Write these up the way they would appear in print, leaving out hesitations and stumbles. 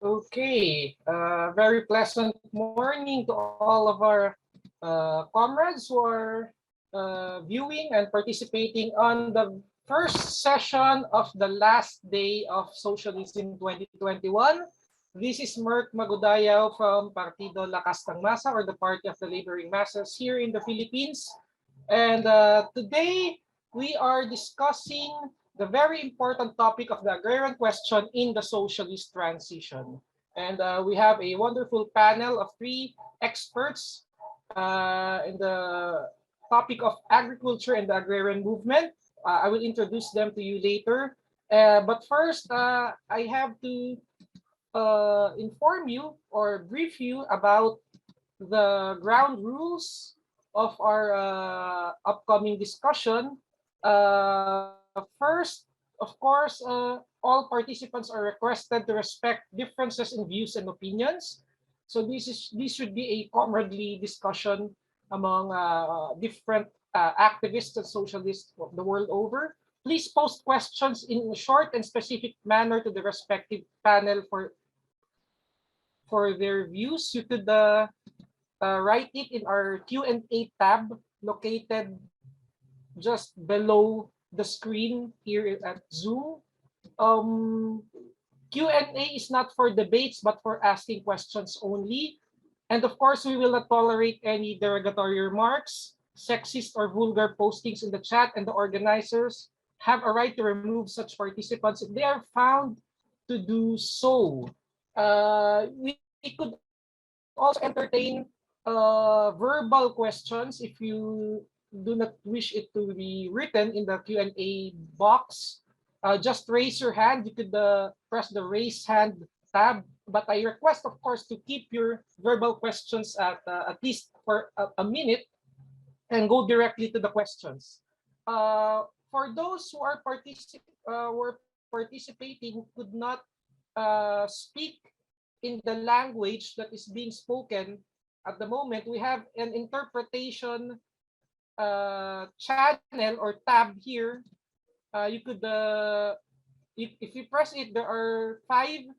Okay, very pleasant morning to all of our comrades who are viewing and participating on the first session of the last day of Socialism 2021. This is Merck Magudayaw from Partido Lakas ng Masa, or the Party of the Laboring Masses here in the Philippines. And today we are discussing the very important topic of the agrarian question in the socialist transition. And we have a wonderful panel of three experts in the topic of agriculture and the agrarian movement. I will introduce them to you later. But first, I have to inform you or brief you about the ground rules of our upcoming discussion. First, of course, all participants are requested to respect differences in views and opinions. So this should be a comradely discussion among different activists and socialists of the world over. Please post questions in a short and specific manner to the respective panel for their views. You could write it in our Q&A tab located just below the screen here at Zoom. Q&A is not for debates but for asking questions only. And of course, we will not tolerate any derogatory remarks, sexist or vulgar postings in the chat, and the organizers have a right to remove such participants if they are found to do so. We could also entertain verbal questions if you do not wish it to be written in the Q&A box. Just raise your hand. You could press the raise hand tab. But I request, of course, to keep your verbal questions at least for a minute and go directly to the questions. For those who are participating could not speak in the language that is being spoken at the moment, we have an interpretation channel or tab here. You could, if you press it, there are 5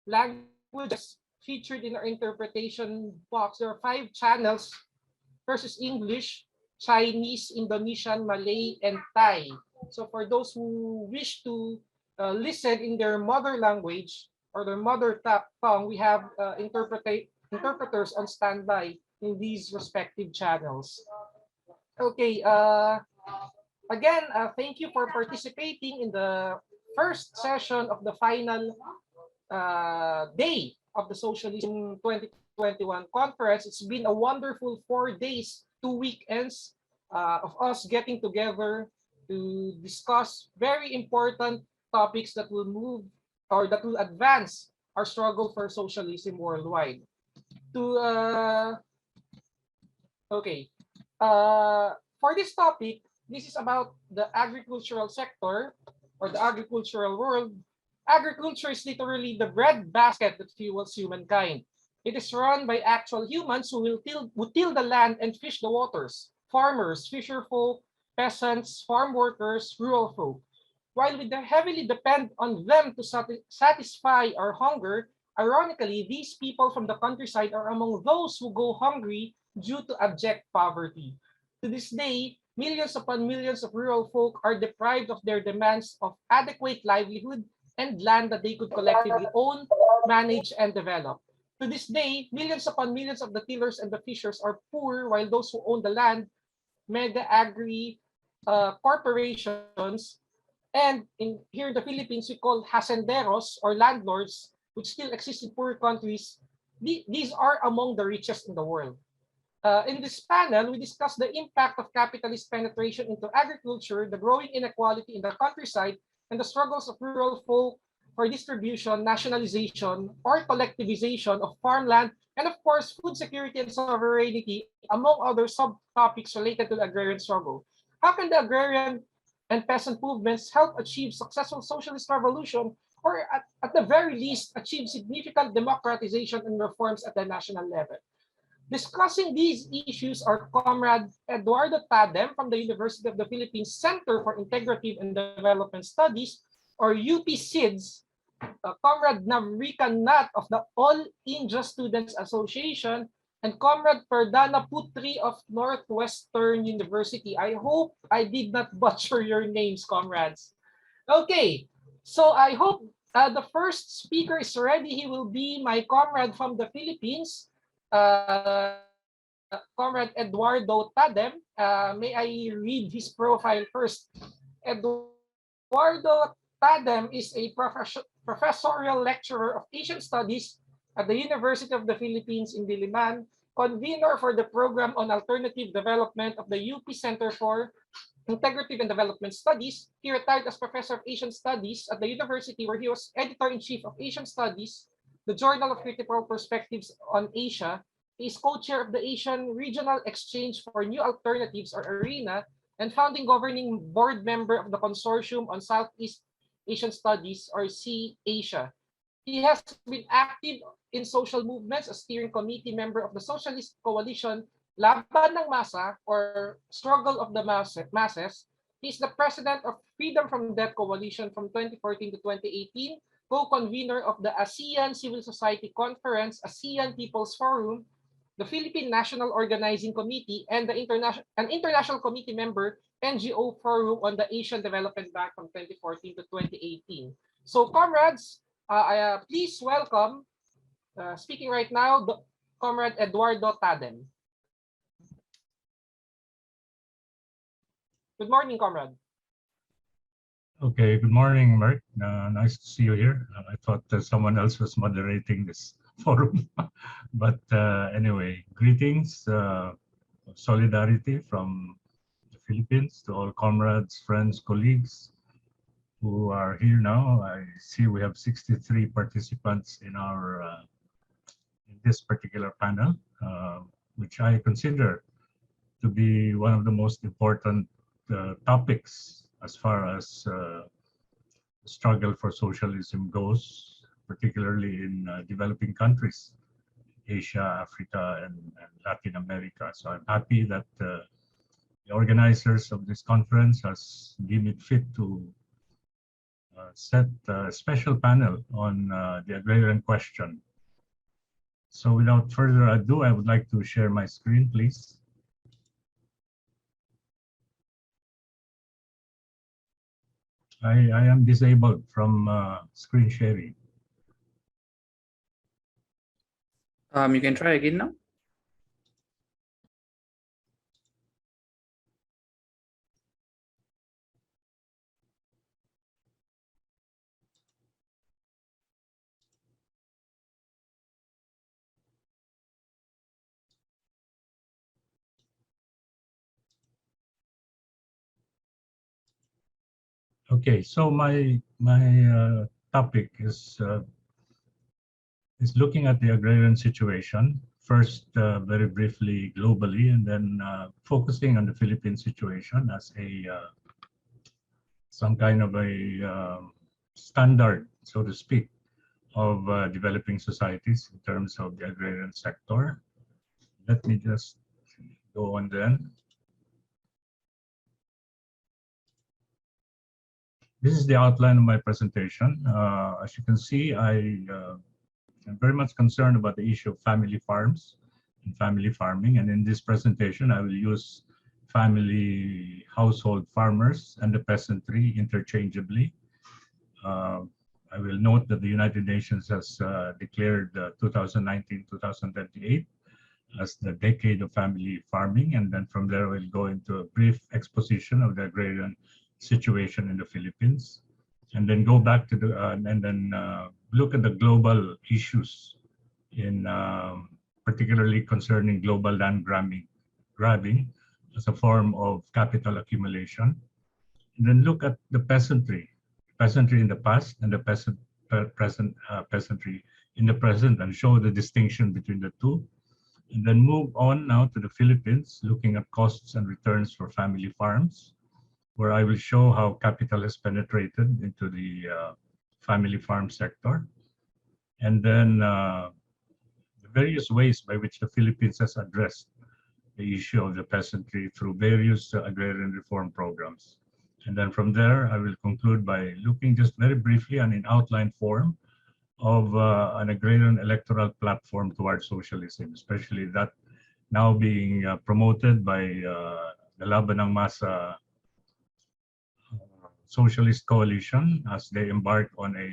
languages featured in our interpretation box. There are 5 channels. First is English, Chinese, Indonesian, Malay, and Thai. So for those who wish to listen in their mother language or their mother tongue, we have interpreters on standby in these respective channels. Okay, again, thank you for participating in the first session of the final day of the Socialism 2021 conference. It's been a wonderful 4 days, 2 weekends of us getting together to discuss very important topics that will move or that will advance our struggle for socialism worldwide. For this topic, this is about the agricultural sector or the agricultural world. Agriculture is literally the breadbasket that fuels humankind. It is run by actual humans who till the land and fish the waters. Farmers, fisherfolk, peasants, farm workers, rural folk. While we heavily depend on them to satisfy our hunger, ironically, these people from the countryside are among those who go hungry due to abject poverty. To this day, millions upon millions of rural folk are deprived of their demands of adequate livelihood and land that they could collectively own, manage, and develop. To this day, millions upon millions of the tillers and the fishers are poor, while those who own the land, mega agri corporations, and here in the Philippines, we call hacenderos or landlords, which still exist in poor countries. These are among the richest in the world. In this panel, we discuss the impact of capitalist penetration into agriculture, the growing inequality in the countryside, and the struggles of rural folk for distribution, nationalization, or collectivization of farmland, and of course, food security and sovereignty, among other subtopics related to the agrarian struggle. How can the agrarian and peasant movements help achieve successful socialist revolution, or at the very least, achieve significant democratization and reforms at the national level? Discussing these issues are Comrade Eduardo Tadem from the University of the Philippines Center for Integrative and Development Studies, or UP-SIDS, Comrade Navrika Nat of the All India Students Association, and Comrade Perdana Putri of Northwestern University. I hope I did not butcher your names, comrades. Okay, so I hope the first speaker is ready. He will be my comrade from the Philippines, Comrade Eduardo Tadem. May I read his profile first? Eduardo Tadem is a professorial lecturer of Asian Studies at the University of the Philippines in Diliman, convener for the program on alternative development of the UP Center for Integrative and Development Studies. He retired as Professor of Asian Studies at the university, where he was Editor-in-Chief of Asian Studies, the Journal of Critical Perspectives on Asia. He is co-chair of the Asian Regional Exchange for New Alternatives, or ARENA, and founding governing board member of the Consortium on Southeast Asian Studies, or C-Asia. He has been active in social movements, a steering committee member of the Socialist Coalition Laban ng Masa, or Struggle of the Masses. He's the president of Freedom from Death Coalition from 2014 to 2018, co-convener of the ASEAN Civil Society Conference, ASEAN People's Forum, the Philippine National Organizing Committee, and an international committee member, NGO Forum on the Asian Development Bank from 2014 to 2018. So, comrades, please welcome, speaking right now, Comrade Eduardo Tadem. Good morning, comrade. Okay, good morning, Mark. Nice to see you here. I thought someone else was moderating this forum. But anyway, greetings, solidarity from the Philippines to all comrades, friends, colleagues who are here now. I see we have 63 participants in our in this particular panel, which I consider to be one of the most important topics as far as the struggle for socialism goes, particularly in developing countries, Asia, Africa, and Latin America. So I'm happy that the organizers of this conference has deemed it fit to set a special panel on the agrarian question. So without further ado, I would like to share my screen, please. I am disabled from screen sharing. You can try again now. Okay, so my topic is looking at the agrarian situation, first very briefly globally, and then focusing on the Philippine situation as a some kind of a standard, so to speak, of developing societies in terms of the agrarian sector. Let me just go on then. This is the outline of my presentation. As you can see, I'm very much concerned about the issue of family farms and family farming. And in this presentation, I will use family household farmers and the peasantry interchangeably. I will note that the United Nations has declared 2019-2028 as the decade of family farming. And then from there, we'll go into a brief exposition of the agrarian situation in the Philippines, and then go back to the and then look at the global issues in particularly concerning global land grabbing as a form of capital accumulation, and then look at the peasantry in the past and the peasantry in the present, and show the distinction between the two, and then move on now to the Philippines, looking at costs and returns for family farms, where I will show how capital has penetrated into the family farm sector, and then the various ways by which the Philippines has addressed the issue of the peasantry through various agrarian reform programs. And then from there, I will conclude by looking just very briefly and in outline form of an agrarian electoral platform towards socialism, especially that now being promoted by the Laban ng Masa Socialist Coalition as they embark on a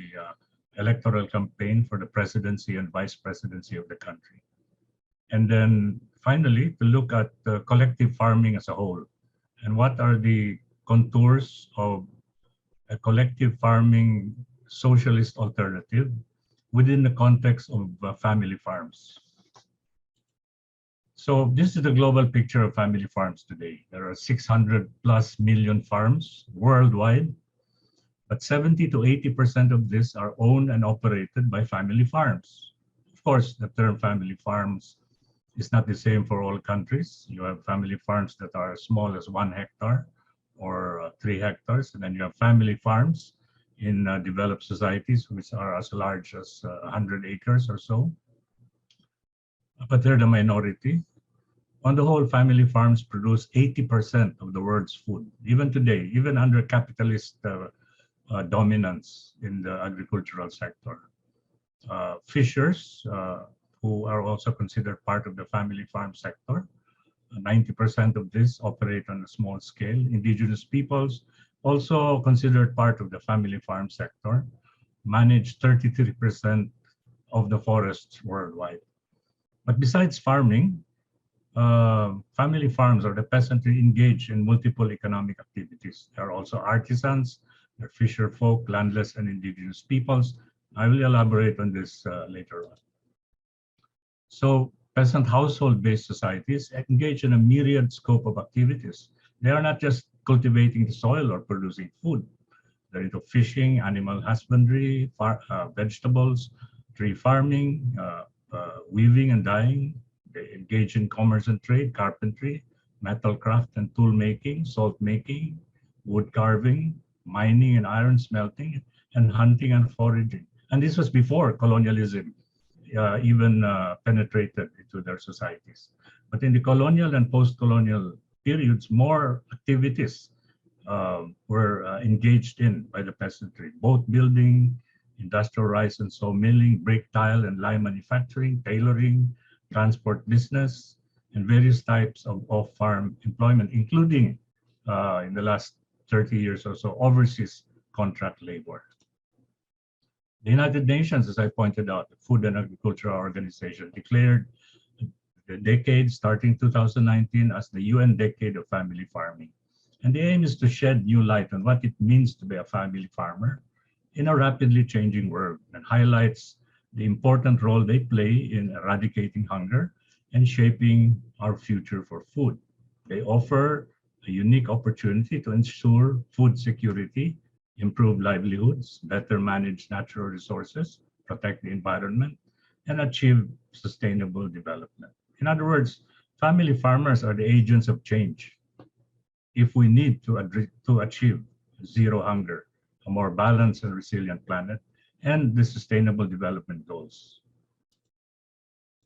electoral campaign for the presidency and vice presidency of the country. And then finally, to look at collective farming as a whole and what are the contours of a collective farming socialist alternative within the context of family farms. So this is the global picture of family farms today. There are 600 plus million farms worldwide, but 70 to 80% of this are owned and operated by family farms. Of course, the term family farms is not the same for all countries. You have family farms that are as small as 1 hectare or 3 hectares, and then you have family farms in developed societies which are as large as 100 acres or so. But they're the minority. On the whole, family farms produce 80% of the world's food, even today, even under capitalist dominance in the agricultural sector. Fishers, who are also considered part of the family farm sector, 90% of this operate on a small scale. Indigenous peoples, also considered part of the family farm sector, manage 33% of the forests worldwide. But besides farming, family farms or the peasantry engage in multiple economic activities. There are also artisans, there are fisher folk, landless and indigenous peoples. I will elaborate on this later on. So peasant household-based societies engage in a myriad scope of activities. They are not just cultivating the soil or producing food. They're into fishing, animal husbandry, vegetables, tree farming, weaving and dyeing. They engage in commerce and trade, carpentry, metal craft and tool making, salt making, wood carving, mining and iron smelting, and hunting and foraging. And this was before colonialism even penetrated into their societies. But in the colonial and post-colonial periods, more activities were engaged in by the peasantry, boat building, industrial rice and saw milling, brick, tile and lime manufacturing, tailoring, transport business, and various types of off-farm employment, including in the last 30 years or so, overseas contract labor. The United Nations, as I pointed out, the Food and Agriculture Organization, declared the decade starting 2019 as the UN Decade of Family Farming. And the aim is to shed new light on what it means to be a family farmer in a rapidly changing world, and highlights the important role they play in eradicating hunger and shaping our future for food. They offer a unique opportunity to ensure food security, improve livelihoods, better manage natural resources, protect the environment, and achieve sustainable development. In other words, family farmers are the agents of change. If we need to achieve zero hunger, a more balanced and resilient planet, and the Sustainable Development Goals.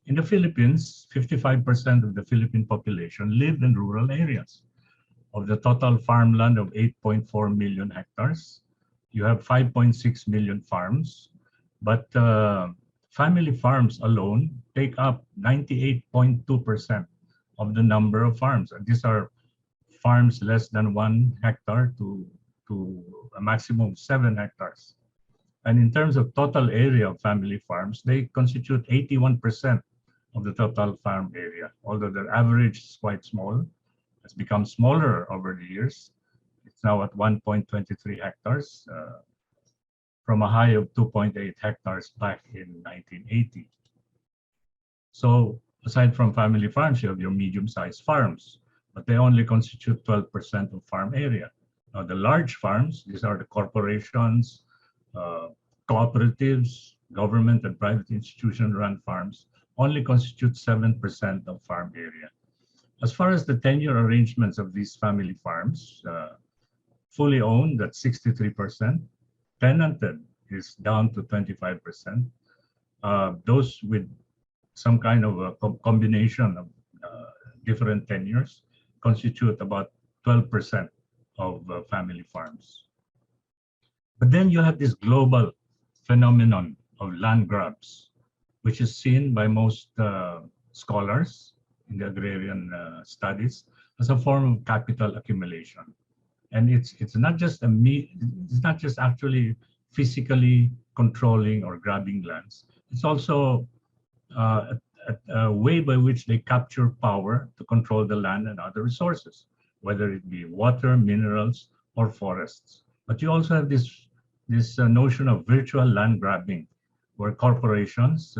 In the Philippines, 55% of the Philippine population live in rural areas. Of the total farmland of 8.4 million hectares, you have 5.6 million farms, but family farms alone take up 98.2% of the number of farms. And these are farms less than 1 hectare to a maximum of 7 hectares. And in terms of total area of family farms, they constitute 81% of the total farm area, although their average is quite small. It's become smaller over the years. It's now at 1.23 hectares from a high of 2.8 hectares back in 1980. So aside from family farms, you have your medium-sized farms, but they only constitute 12% of farm area. Now the large farms, these are the corporations, cooperatives, government and private institution-run farms, only constitute 7% of farm area. As far as the tenure arrangements of these family farms, fully owned at 63%, tenanted is down to 25%. Those with some kind of a combination of different tenures constitute about 12% of family farms. But then you have this global phenomenon of land grabs, which is seen by most scholars in the agrarian studies as a form of capital accumulation. And it's not just it's not just actually physically controlling or grabbing lands. It's also a way by which they capture power to control the land and other resources, whether it be water, minerals, or forests. But you also have this notion of virtual land grabbing, where corporations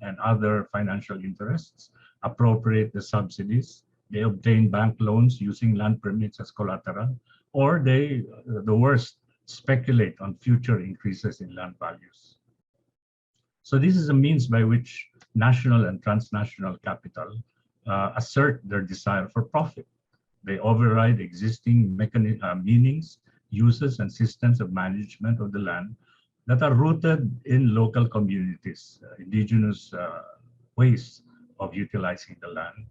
and other financial interests appropriate the subsidies. They obtain bank loans using land permits as collateral, or they, the worst, speculate on future increases in land values. So this is a means by which national and transnational capital assert their desire for profit. They override existing meanings, uses, and systems of management of the land that are rooted in local communities, indigenous ways of utilizing the land.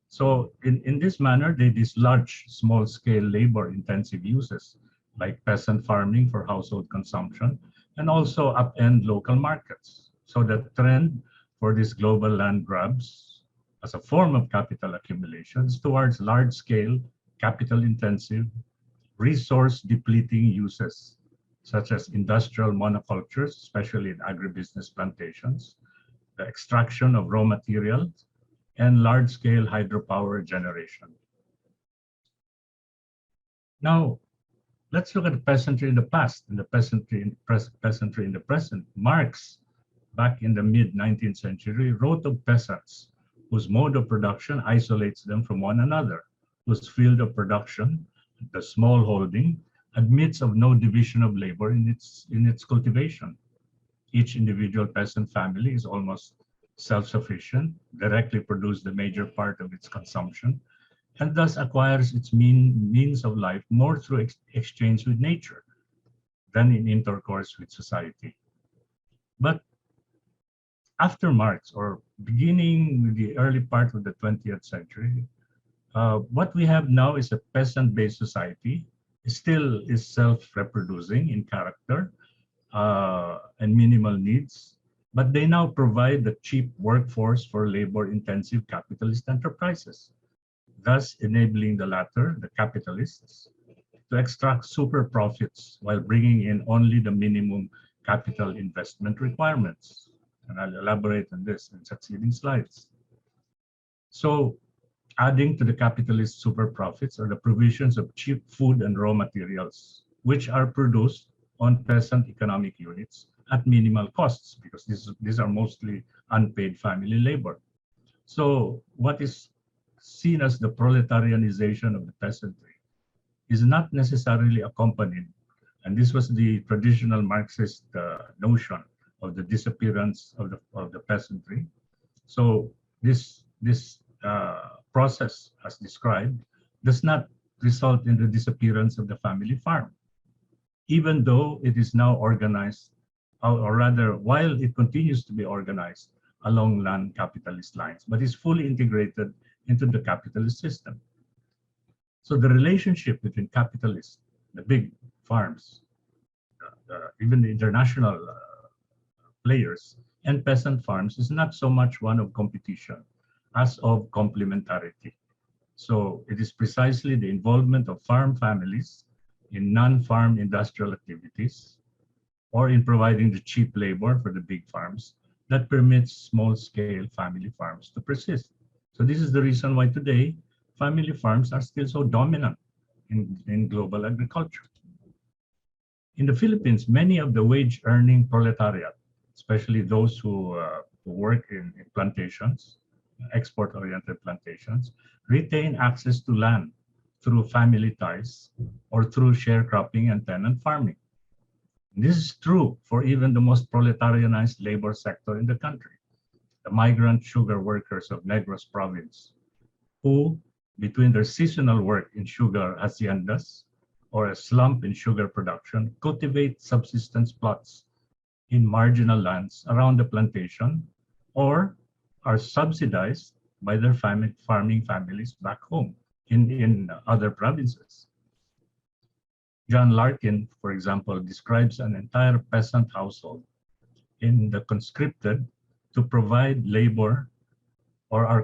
So in this manner, they dislodge small-scale labor-intensive uses like peasant farming for household consumption, and also upend local markets. So the trend for these global land grabs as a form of capital accumulation is towards large-scale, capital-intensive, resource-depleting uses, such as industrial monocultures, especially in agribusiness plantations, the extraction of raw materials, and large-scale hydropower generation. Now, let's look at the peasantry in the past and the peasantry in the present. Marx, back in the mid-19th century, wrote of peasants whose mode of production isolates them from one another, whose field of production, the small holding, admits of no division of labor in its cultivation. Each individual peasant family is almost self-sufficient, directly produces the major part of its consumption, and thus acquires its means of life more through exchange with nature than in intercourse with society. But after Marx, or beginning with the early part of the 20th century, what we have now is a peasant-based society. It still is self-reproducing in character and minimal needs, but they now provide the cheap workforce for labor-intensive capitalist enterprises, thus enabling the latter, the capitalists, to extract super profits while bringing in only the minimum capital investment requirements. And I'll elaborate on this in succeeding slides. So, adding to the capitalist super profits are the provisions of cheap food and raw materials, which are produced on peasant economic units at minimal costs, because these are mostly unpaid family labor. So what is seen as the proletarianization of the peasantry is not necessarily accompanied, and this was the traditional Marxist notion of the disappearance of the peasantry. So this process, as described, does not result in the disappearance of the family farm, even though it is now organized, or rather, while it continues to be organized along land capitalist lines, but is fully integrated into the capitalist system. So the relationship between capitalists, the big farms, even the international players, and peasant farms is not so much one of competition as of complementarity. So it is precisely the involvement of farm families in non-farm industrial activities or in providing the cheap labor for the big farms that permits small-scale family farms to persist. So this is the reason why today family farms are still so dominant in global agriculture. In the Philippines, many of the wage-earning proletariat, especially those who work in plantations, export-oriented plantations, retain access to land through family ties or through sharecropping and tenant farming. This is true for even the most proletarianized labor sector in the country, the migrant sugar workers of Negros province, who, between their seasonal work in sugar haciendas or a slump in sugar production, cultivate subsistence plots in marginal lands around the plantation or are subsidized by their farming families back home in other provinces. John Larkin, for example, describes an entire peasant household in the conscripted to provide labor or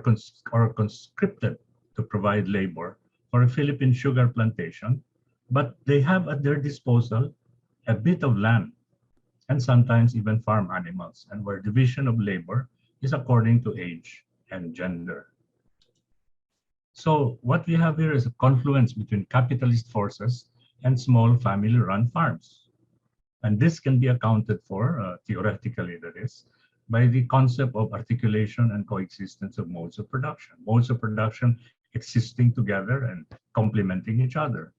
conscripted to provide labor for a Philippine sugar plantation, but they have at their disposal a bit of land and sometimes even farm animals, and where division of labor is according to age and gender. So what we have here is a confluence between capitalist forces and small family-run farms. And this can be accounted for, theoretically that is, by the concept of articulation and coexistence of modes of production. Modes of production existing together and complementing each other.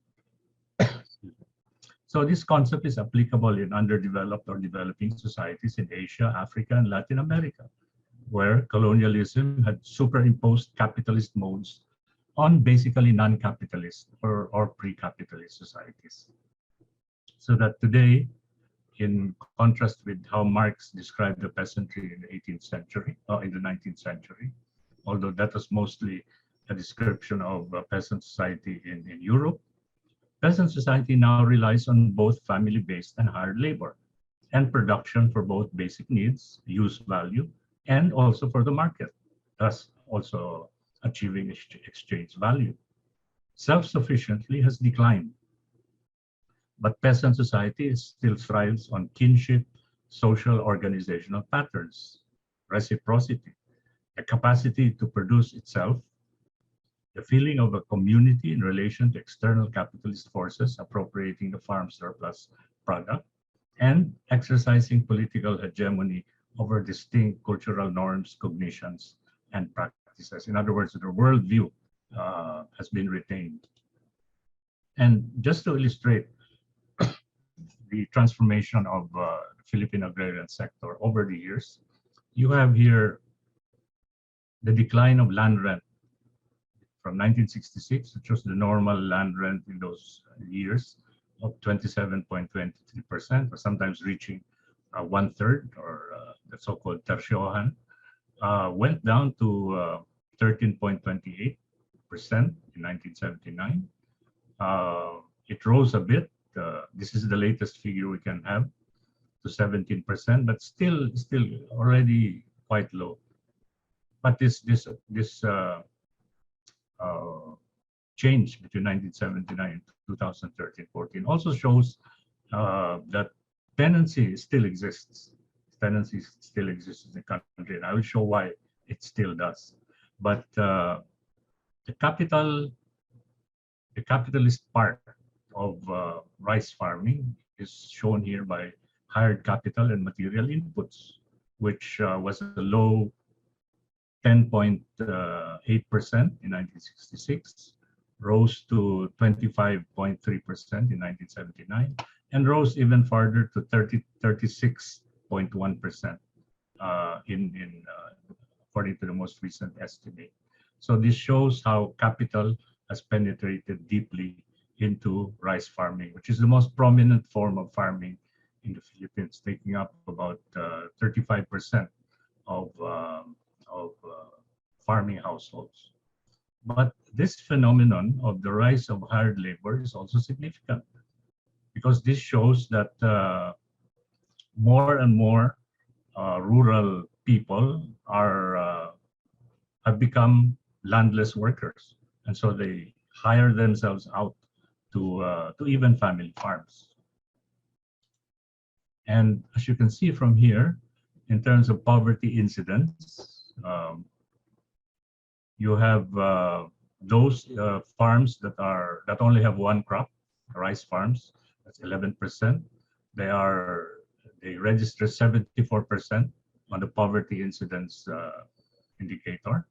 So this concept is applicable in underdeveloped or developing societies in Asia, Africa, and Latin America, where colonialism had superimposed capitalist modes on basically non-capitalist or pre-capitalist societies. So that today, in contrast with how Marx described the peasantry in the 18th century, or in the 19th century, although that was mostly a description of peasant society in Europe, peasant society now relies on both family-based and hired labor, and production for both basic needs, use value, and also for the market, thus also achieving exchange value. Self-sufficiency has declined, but peasant society still thrives on kinship, social organizational patterns, reciprocity, the capacity to produce itself, the feeling of a community in relation to external capitalist forces appropriating the farm surplus product, and exercising political hegemony over distinct cultural norms, cognitions, and practices. In other words, the worldview has been retained. And just to illustrate the transformation of the Philippine agrarian sector over the years, you have here the decline of land rent from 1966, which was the normal land rent in those years of 27.23%, or sometimes reaching one-third, or the so-called tertiohan, went down to 13.28% in 1979. It rose a bit. This is the latest figure we can have, to 17%, but still already quite low. But this change between 1979 and 2013-14 also shows that tenancy still exists. Tenancy still exists in the country, and I will show why it still does. But the capitalist part of rice farming is shown here by hired capital and material inputs, which was a low 10.8% in 1966, rose to 25.3% in 1979, and rose even further to 36.1% according to the most recent estimate. So this shows how capital has penetrated deeply into rice farming, which is the most prominent form of farming in the Philippines, taking up about 35% of farming households. But this phenomenon of the rise of hired labor is also significant, because this shows that more and more rural people have become landless workers, and so they hire themselves out to even family farms. And as you can see from here, in terms of poverty incidence, you have those farms that only have one crop, rice farms. That's 11%. They register 74% on the poverty incidence indicator,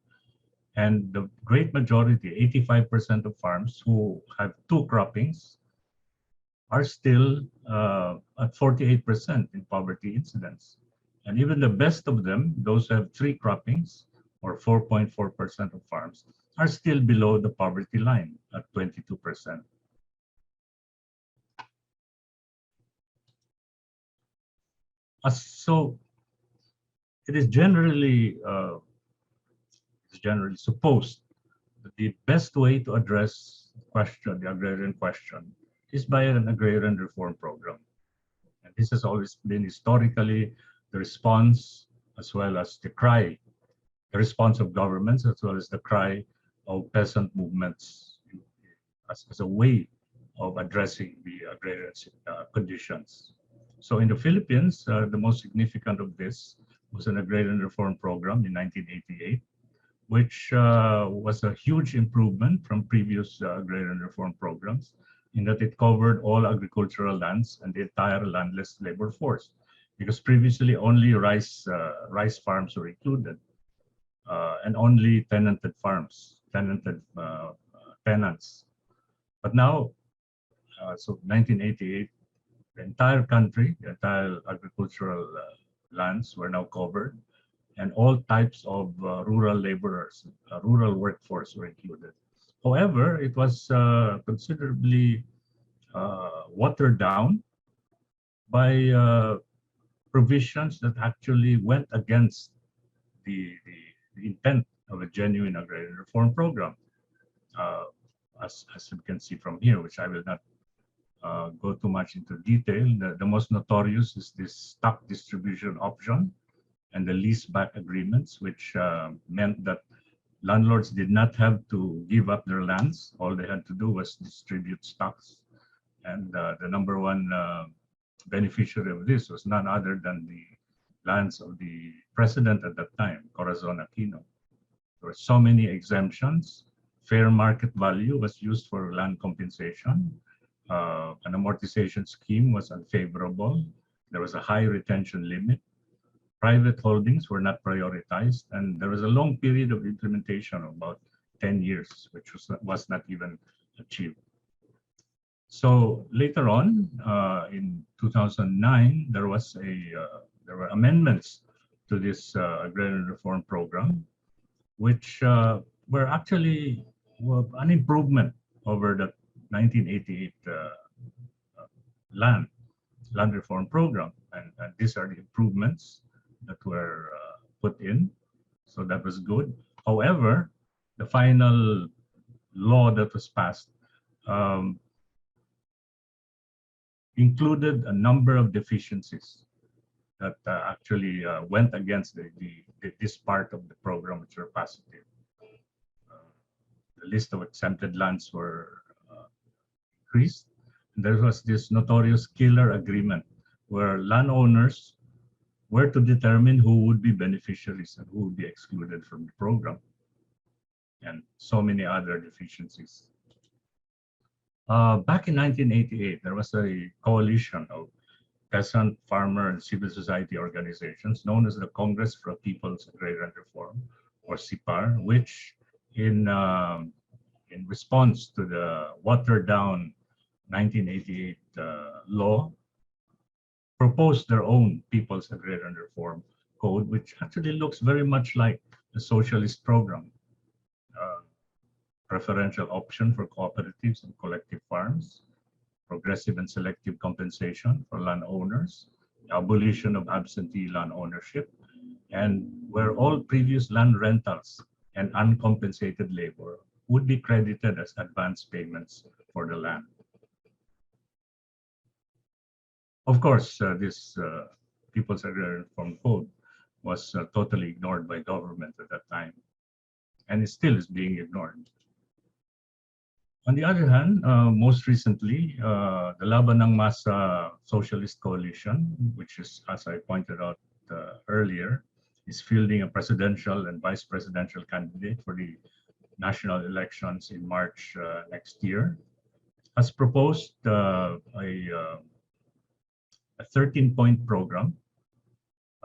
and the great majority, 85% of farms who have two croppings, are still at 48% in poverty incidence. And even the best of them, those who have three croppings, or 4.4% of farms, are still below the poverty line at 22%. So it is generally supposed that the best way to address the agrarian question, is by an agrarian reform program. And this has always been historically the response as well as the cry, the response of governments as well as the cry of peasant movements as a way of addressing the agrarian conditions. So in the Philippines, the most significant of this was an agrarian reform program in 1988, which was a huge improvement from previous agrarian reform programs in that it covered all agricultural lands and the entire landless labor force. Because previously only rice farms were included and only tenanted farms, tenants. But now, so 1988, the entire country, the entire agricultural lands were now covered, and all types of rural laborers, rural workforce were included. However, it was considerably watered down by provisions that actually went against the intent of a genuine agrarian reform program. Uh, as you can see from here, which I will not go too much into detail, the most notorious is this stock distribution option and the leaseback agreements, which meant that landlords did not have to give up their lands. All they had to do was distribute stocks. And the number one beneficiary of this was none other than the lands of the president at that time, Corazon Aquino. There were so many exemptions. Fair market value was used for land compensation. An amortization scheme was unfavorable. There was a high retention limit. Private holdings were not prioritized, and there was a long period of implementation of about 10 years, which was not even achieved. So later on, in 2009, there were amendments to this agrarian reform program, which were actually an improvement over the 1988 land reform program, and these are the improvements that were put in. So that was good. However, the final law that was passed included a number of deficiencies that actually went against this part of the program, which were positive. The list of exempted lands were increased. And there was this notorious killer agreement where landowners were to determine who would be beneficiaries and who would be excluded from the program, and so many other deficiencies. Back in 1988, there was a coalition of peasant, farmer, and civil society organizations known as the Congress for People's Agrarian Reform, or CIPAR, which in response to the watered down 1988 law, proposed their own People's Agrarian Reform Code, which actually looks very much like the socialist program. Preferential option for cooperatives and collective farms, progressive and selective compensation for landowners, abolition of absentee land ownership, and where all previous land rentals and uncompensated labor would be credited as advance payments for the land. Of course, this People's Agrarian Reform Code was totally ignored by government at that time, and it still is being ignored. On the other hand, most recently, the Laban ng Masa Socialist Coalition, which is, as I pointed out earlier, is fielding a presidential and vice presidential candidate for the national elections in March next year, has proposed a 13-point program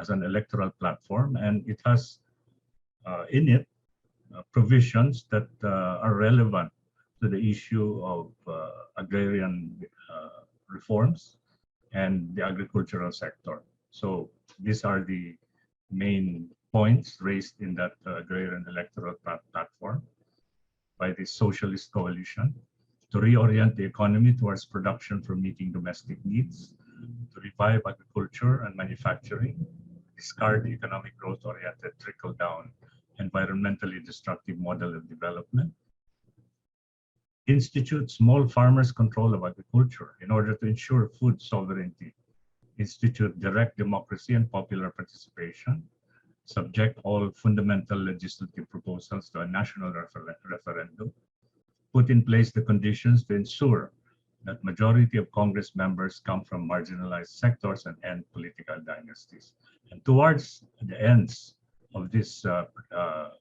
as an electoral platform, and it has in it provisions that are relevant to the issue of agrarian reforms and the agricultural sector. So these are the main points raised in that agrarian electoral platform by the Socialist Coalition: to reorient the economy towards production for meeting domestic needs, to revive agriculture and manufacturing, discard the economic growth-oriented trickle-down, environmentally destructive model of development, institute small farmers' control of agriculture in order to ensure food sovereignty, institute direct democracy and popular participation, subject all fundamental legislative proposals to a national referendum, put in place the conditions to ensure that majority of Congress members come from marginalized sectors and end political dynasties. And towards the ends of these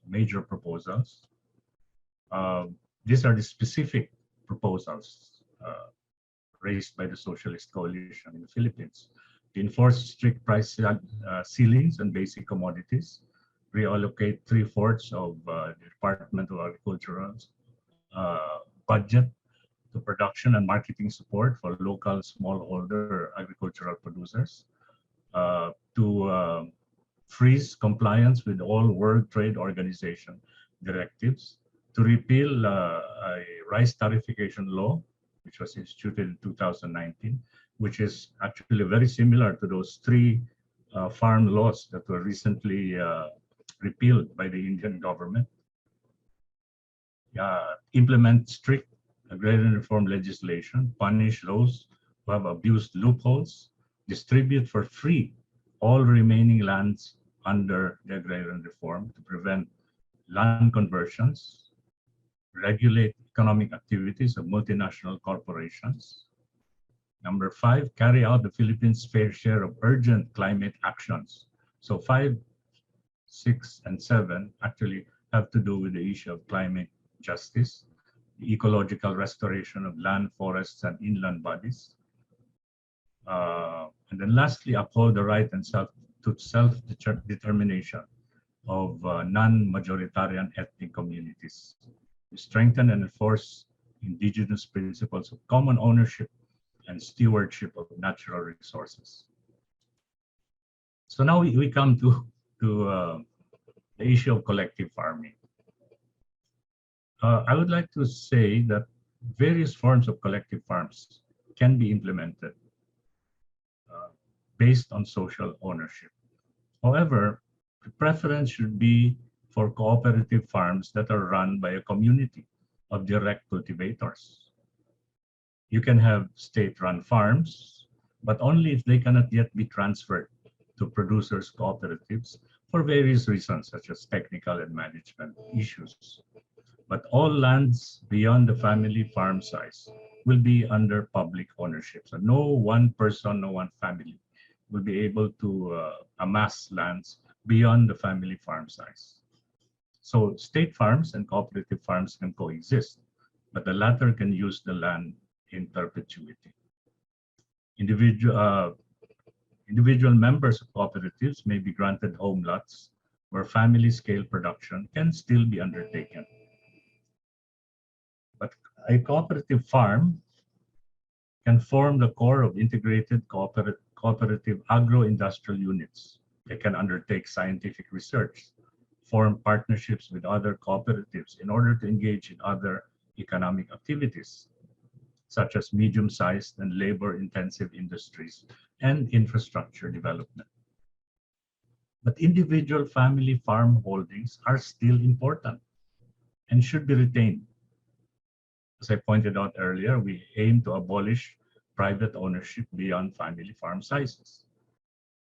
major proposals, these are the specific proposals raised by the Socialist Coalition in the Philippines. To enforce strict price ceilings on basic commodities, reallocate 3/4 of the Department of Agriculture's budget to production and marketing support for local smallholder agricultural producers, to freeze compliance with all World Trade Organization directives, to repeal a rice tariffication law, which was instituted in 2019, which is actually very similar to those three farm laws that were recently repealed by the Indian government. Implement strict agrarian reform legislation, punish those who have abused loopholes, distribute for free all remaining lands under the agrarian reform to prevent land conversions, regulate economic activities of multinational corporations. Number 5, carry out the Philippines' fair share of urgent climate actions. So 5, 6, and 7 actually have to do with the issue of climate justice, the ecological restoration of land, forests, and inland bodies. And then lastly, uphold the right and self-determination of non-majoritarian ethnic communities. Strengthen and enforce indigenous principles of common ownership and stewardship of natural resources. So now we come to the issue of collective farming. I would like to say that various forms of collective farms can be implemented based on social ownership. However, the preference should be for cooperative farms that are run by a community of direct cultivators. You can have state-run farms, but only if they cannot yet be transferred to producers' cooperatives for various reasons, such as technical and management issues. But all lands beyond the family farm size will be under public ownership. So no one person, no one family will be able to amass lands beyond the family farm size. So state farms and cooperative farms can coexist, but the latter can use the land in perpetuity. Individual members of cooperatives may be granted home lots where family scale production can still be undertaken. But a cooperative farm can form the core of integrated cooperative agro-industrial units. They can undertake scientific research, form partnerships with other cooperatives in order to engage in other economic activities, such as medium-sized and labor-intensive industries and infrastructure development. But individual family farm holdings are still important and should be retained. As I pointed out earlier, we aim to abolish private ownership beyond family farm sizes.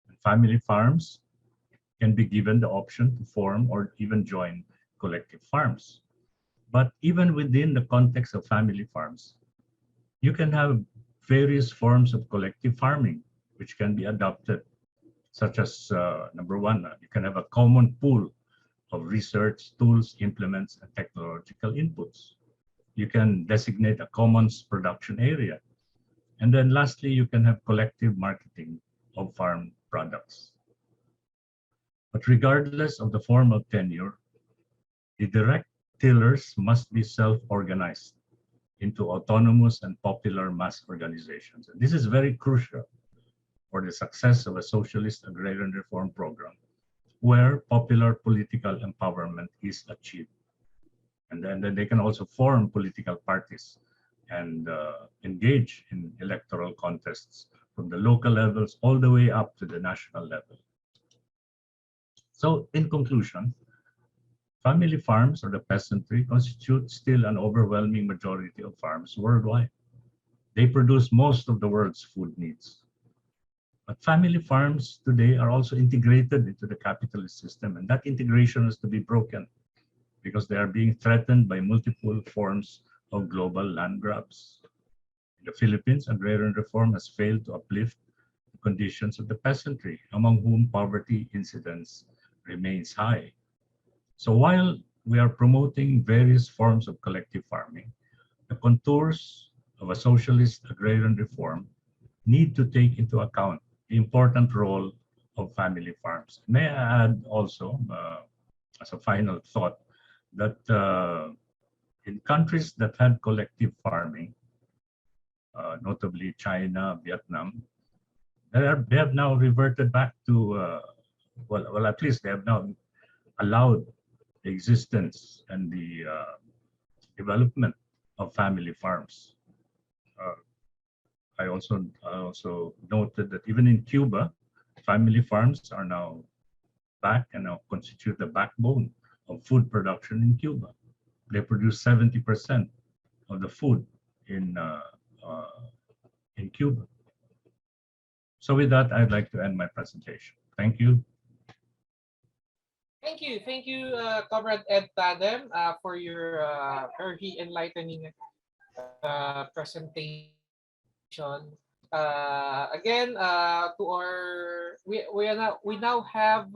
And family farms can be given the option to form or even join collective farms. But even within the context of family farms, you can have various forms of collective farming which can be adopted, such as number 1, you can have a common pool of research, tools, implements, and technological inputs. You can designate a commons production area. And then lastly, you can have collective marketing of farm products. But regardless of the form of tenure, the direct tillers must be self-organized into autonomous and popular mass organizations. And this is very crucial for the success of a socialist agrarian reform program, where popular political empowerment is achieved. And then they can also form political parties and engage in electoral contests from the local levels all the way up to the national level. So in conclusion, Family farms or the peasantry constitute still an overwhelming majority of farms worldwide. They produce most of the world's food needs. But family farms today are also integrated into the capitalist system, and that integration is to be broken because they are being threatened by multiple forms of global land grabs. In the Philippines, agrarian reform has failed to uplift the conditions of the peasantry, among whom poverty incidence remains high. So while we are promoting various forms of collective farming, the contours of a socialist agrarian reform need to take into account the important role of family farms. May I add also, as a final thought, that in countries that had collective farming, notably China, Vietnam, they have now reverted back to, well, at least they have now allowed the existence and the development of family farms. Uh, I also noted that even in Cuba, family farms are now back and now constitute the backbone of food production in Cuba. They produce 70% of the food uh, in Cuba. So with that, I'd like to end my presentation. Thank you. Thank you, Comrade Ed Tadem, for your very enlightening presentation. Again, to our we now have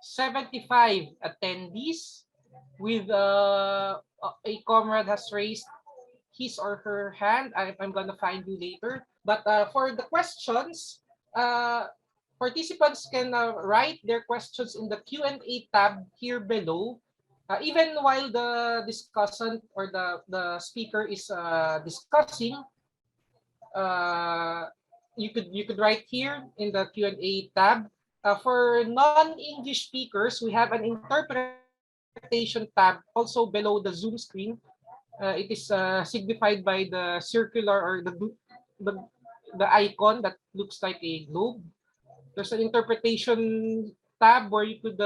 75 attendees. With a comrade has raised his or her hand. I'm gonna find you later. But for the questions, participants can write their questions in the Q&A tab here below. Even while the discussant or the speaker is discussing, uh, you could write here in the Q&A tab. For non-English speakers, we have an interpretation tab also below the Zoom screen. It is signified by the circular or the the icon that looks like a globe. There's an interpretation tab where you could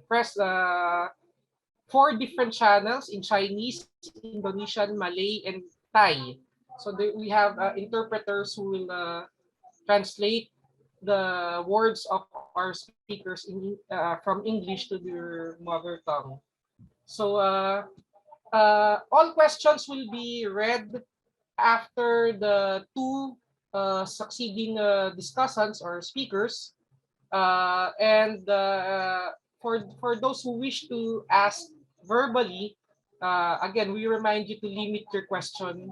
press 4 different channels in Chinese, Indonesian, Malay, and Thai. So we have interpreters who will translate the words of our speakers from English to their mother tongue. So all questions will be read after the two succeeding discussants or speakers. And for those who wish to ask verbally, again, we remind you to limit your question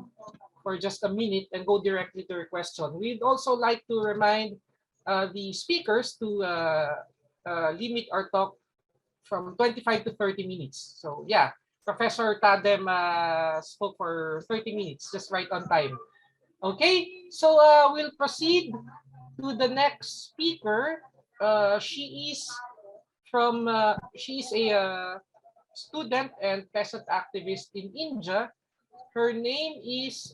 for just a minute and go directly to your question. We'd also like to remind the speakers to limit our talk from 25 to 30 minutes. So yeah, Professor Tadem spoke for 30 minutes, just right on time. Okay, so we'll proceed to the next speaker. She is a student and peasant activist in India. Her name is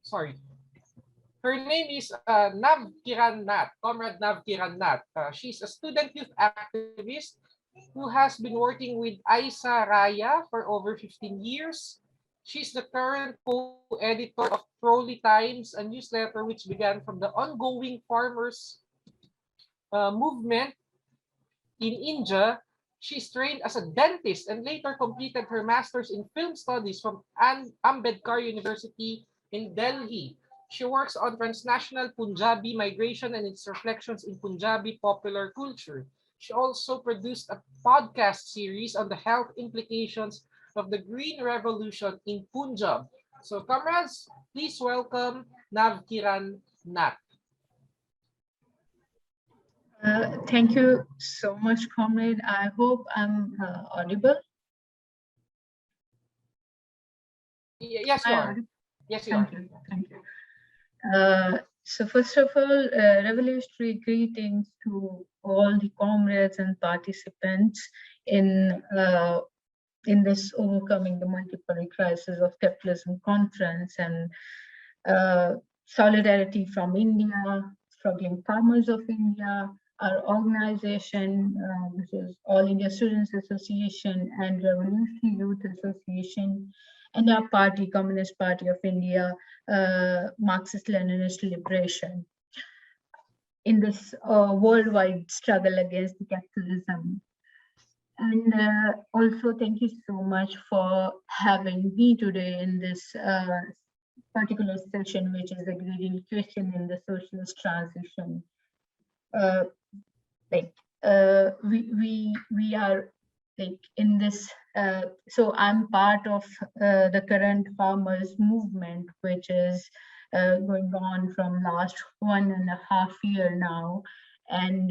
sorry. Her name is Nav Kiran Nath, Comrade Nav Kiran Nath. She's a student youth activist who has been working with Aisa Raya for over 15 years. She's the current co-editor of Trolley Times, a newsletter which began from the ongoing farmers movement in India. She's trained as a dentist and later completed her master's in film studies from Ambedkar University in Delhi. She works on transnational Punjabi migration and its reflections in Punjabi popular culture. She also produced a podcast series on the health implications of the Green Revolution in Punjab. So, comrades, please welcome Navkiran Nath. Thank you so much, comrade. I hope I'm audible. Yes, you are. Yes, you are. Thank you. So first of all, revolutionary greetings to all the comrades and participants in this Overcoming the Multipolar Crisis of Capitalism conference, and solidarity from India, struggling farmers of India, our organization, which is All India Students Association and Revolutionary Youth Association, and our party, Communist Party of India, Marxist-Leninist Liberation, in this worldwide struggle against the capitalism. And also, thank you so much for having me today in this particular session, which is Agrarian question in the socialist transition. We are like in this. So I'm part of the current farmers movement, which is going on from last 1.5 year now, and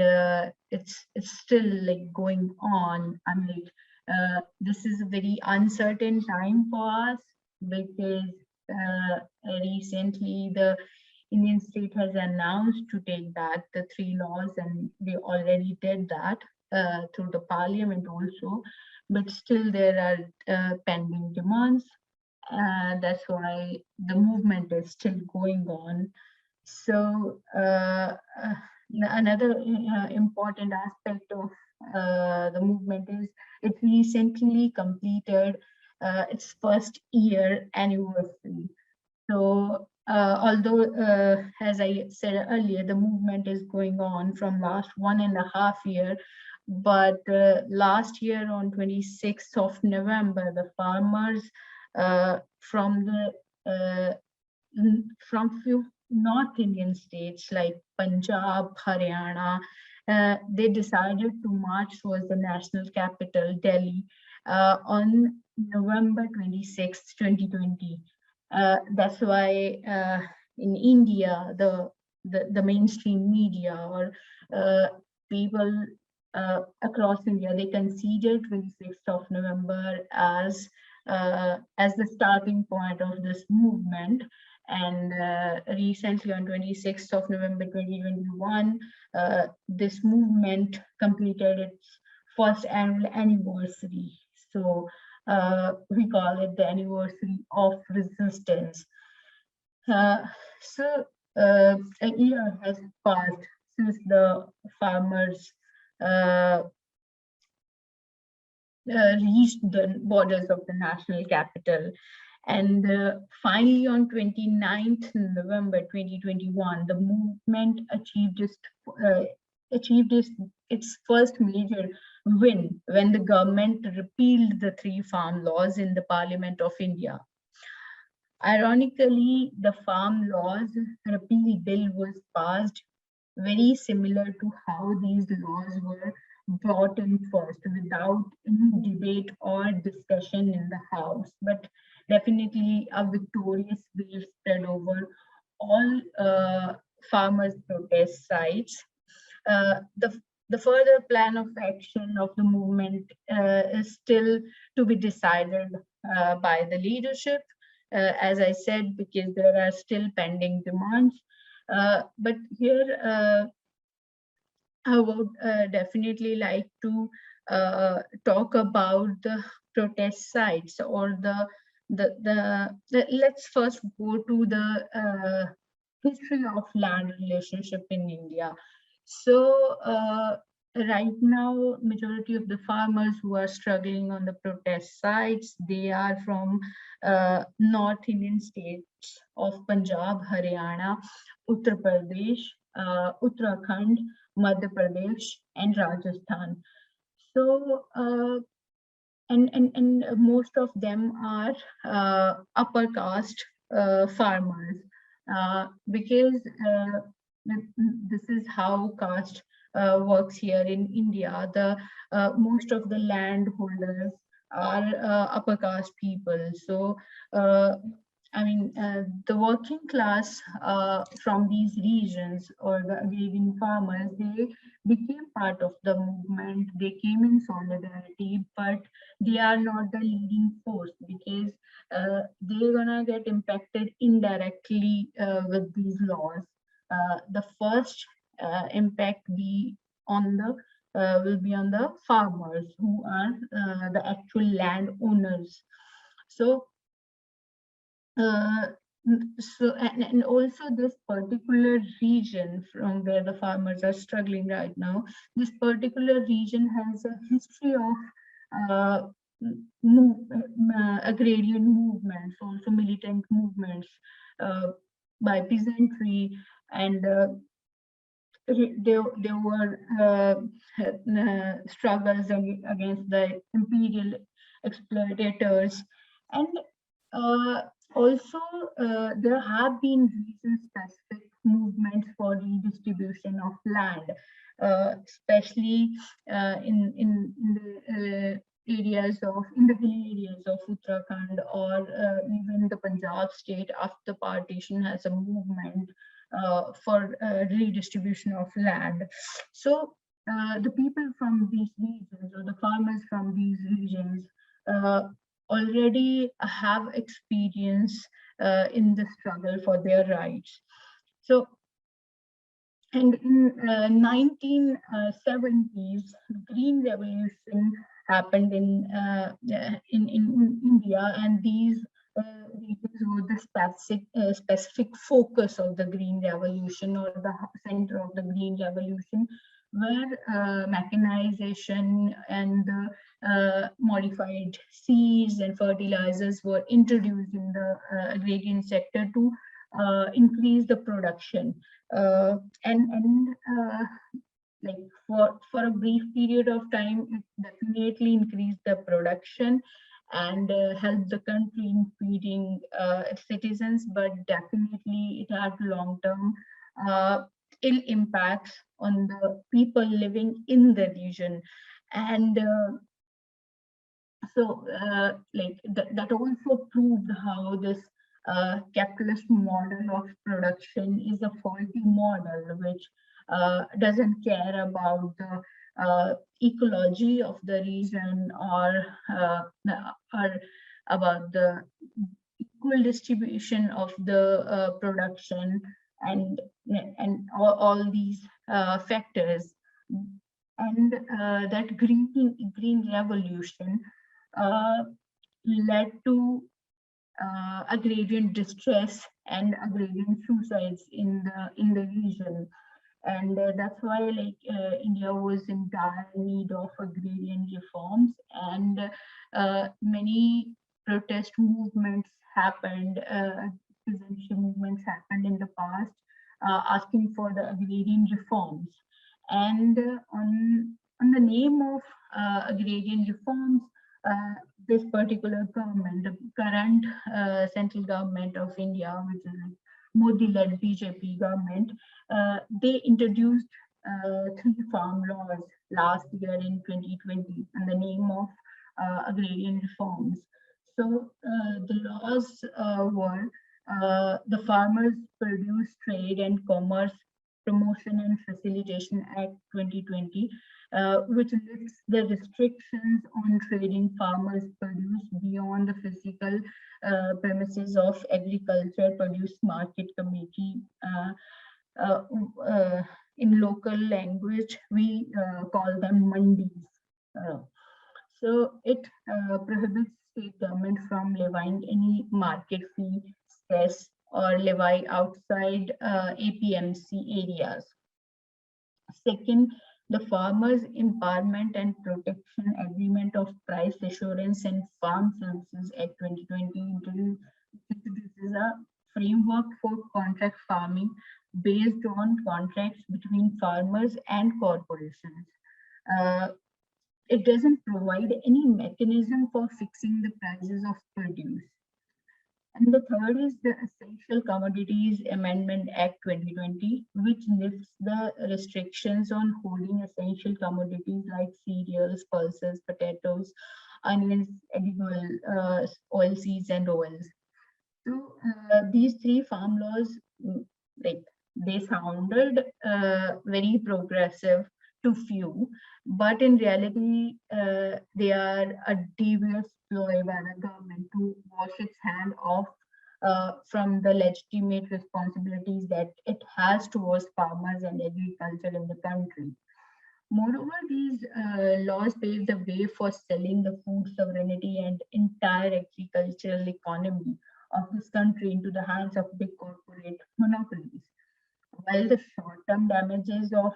it's still like going on. I'm like, this is a very uncertain time for us, because recently the Indian state has announced to take back the 3 laws, and they already did that through the parliament also, but still there are pending demands. That's why the movement is still going on. So another important aspect of the movement is it recently completed its first year anniversary. So although, as I said earlier, the movement is going on from last 1.5 year, but last year on 26th of November, the farmers from few North Indian states like Punjab, Haryana, they decided to march towards the national capital, Delhi, on November 26, 2020. That's why in India, the mainstream media or people across India, they consider 26th of November as the starting point of this movement. And recently on 26th of November 2021, this movement completed its first annual anniversary. So we call it the anniversary of resistance. So a year has passed since the farmers reached the borders of the national capital. And finally, on 29th November 2021, the movement achieved its first major win when the government repealed the 3 farm laws in the Parliament of India. Ironically, the farm laws repeal bill was passed very similar to how these laws were brought in first, without any debate or discussion in the House, but definitely a victorious wave spread over all farmers' protest sites. The further plan of action of the movement is still to be decided by the leadership, as I said, because there are still pending demands. But here, I would definitely like to talk about the protest sites, or let's first go to the history of land relationship in India. So right now, majority of the farmers who are struggling on the protest sites, they are from North Indian states of Punjab, Haryana, Uttar Pradesh, Uttarakhand, Madhya Pradesh, and Rajasthan. So and most of them are upper caste farmers, because this is how caste works here in India. The most of the landholders are upper caste people. So I mean, the working class from these regions, or the agrarian farmers, they became part of the movement. They came in solidarity, but they are not the leading force, because they're gonna get impacted indirectly with these laws. The first impact will be on the farmers, who are the actual landowners. So So, and also this particular region from where the farmers are struggling right now, this particular region has a history of uh, agrarian movements, also militant movements uh, by peasantry, and there were struggles against the imperial exploitators, and uh, also there have been region-specific movements for redistribution of land, especially in the areas of in the hilly areas of Uttarakhand, or even the Punjab state after partition has a movement for redistribution of land. So the people from these regions, or the farmers from these regions, already have experience in the struggle for their rights. So, and in 1970s, the Green Revolution happened in India, and these regions were the specific focus of the Green Revolution, or the center of the Green Revolution, where mechanization and modified seeds and fertilizers were introduced in the agrarian sector to increase the production. And like for a brief period of time, it definitely increased the production and helped the country in feeding its citizens, but definitely it had long-term ill impacts on the people living in the region. And like that also proved how this capitalist model of production is a faulty model, which doesn't care about the ecology of the region, or about the equal distribution of the production, and all these factors. And that green revolution led to agrarian distress and agrarian suicides in the region. And that's why, like, India was in dire need of agrarian reforms, and many protest movements happened, peasantry movements happened in the past, asking for the agrarian reforms. And on the name of agrarian reforms, this particular government, the current central government of India, which is like Modi-led BJP government, they introduced 3 farm laws last year in 2020 in the name of agrarian reforms. So the laws were the Farmers Produce Trade and Commerce Promotion and Facilitation Act 2020, which lifts the restrictions on trading farmers' produce beyond the physical premises of Agriculture Produce Market Committee. Uh, uh, in local language, we call them mandis. So it prohibits state government from levying any market fee, cess, or levy outside APMC areas. Second, the Farmers Empowerment and Protection Agreement of Price Assurance and Farm Services Act 2020 introduces a framework for contract farming based on contracts between farmers and corporations. It doesn't provide any mechanism for fixing the prices of produce. And the third is the Essential Commodities Amendment Act 2020, which lifts the restrictions on holding essential commodities like cereals, pulses, potatoes, onions, edible oilseeds, and oils. So these 3 farm laws, like, they sounded very progressive to few, but in reality, they are a devious ploy by the government to wash its hand off from the legitimate responsibilities that it has towards farmers and agriculture in the country. Moreover, these laws pave the way for selling the food sovereignty and entire agricultural economy of this country into the hands of big corporate monopolies. While the short-term damages of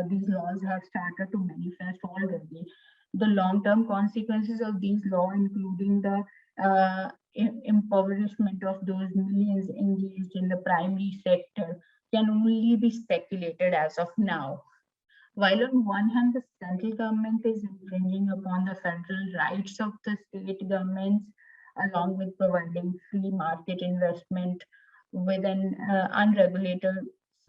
these laws have started to manifest already, the long-term consequences of these laws, including the impoverishment of those millions engaged in the primary sector, can only be speculated as of now. While on one hand, the central government is infringing upon the federal rights of the state governments, along with providing free market investment with an unregulated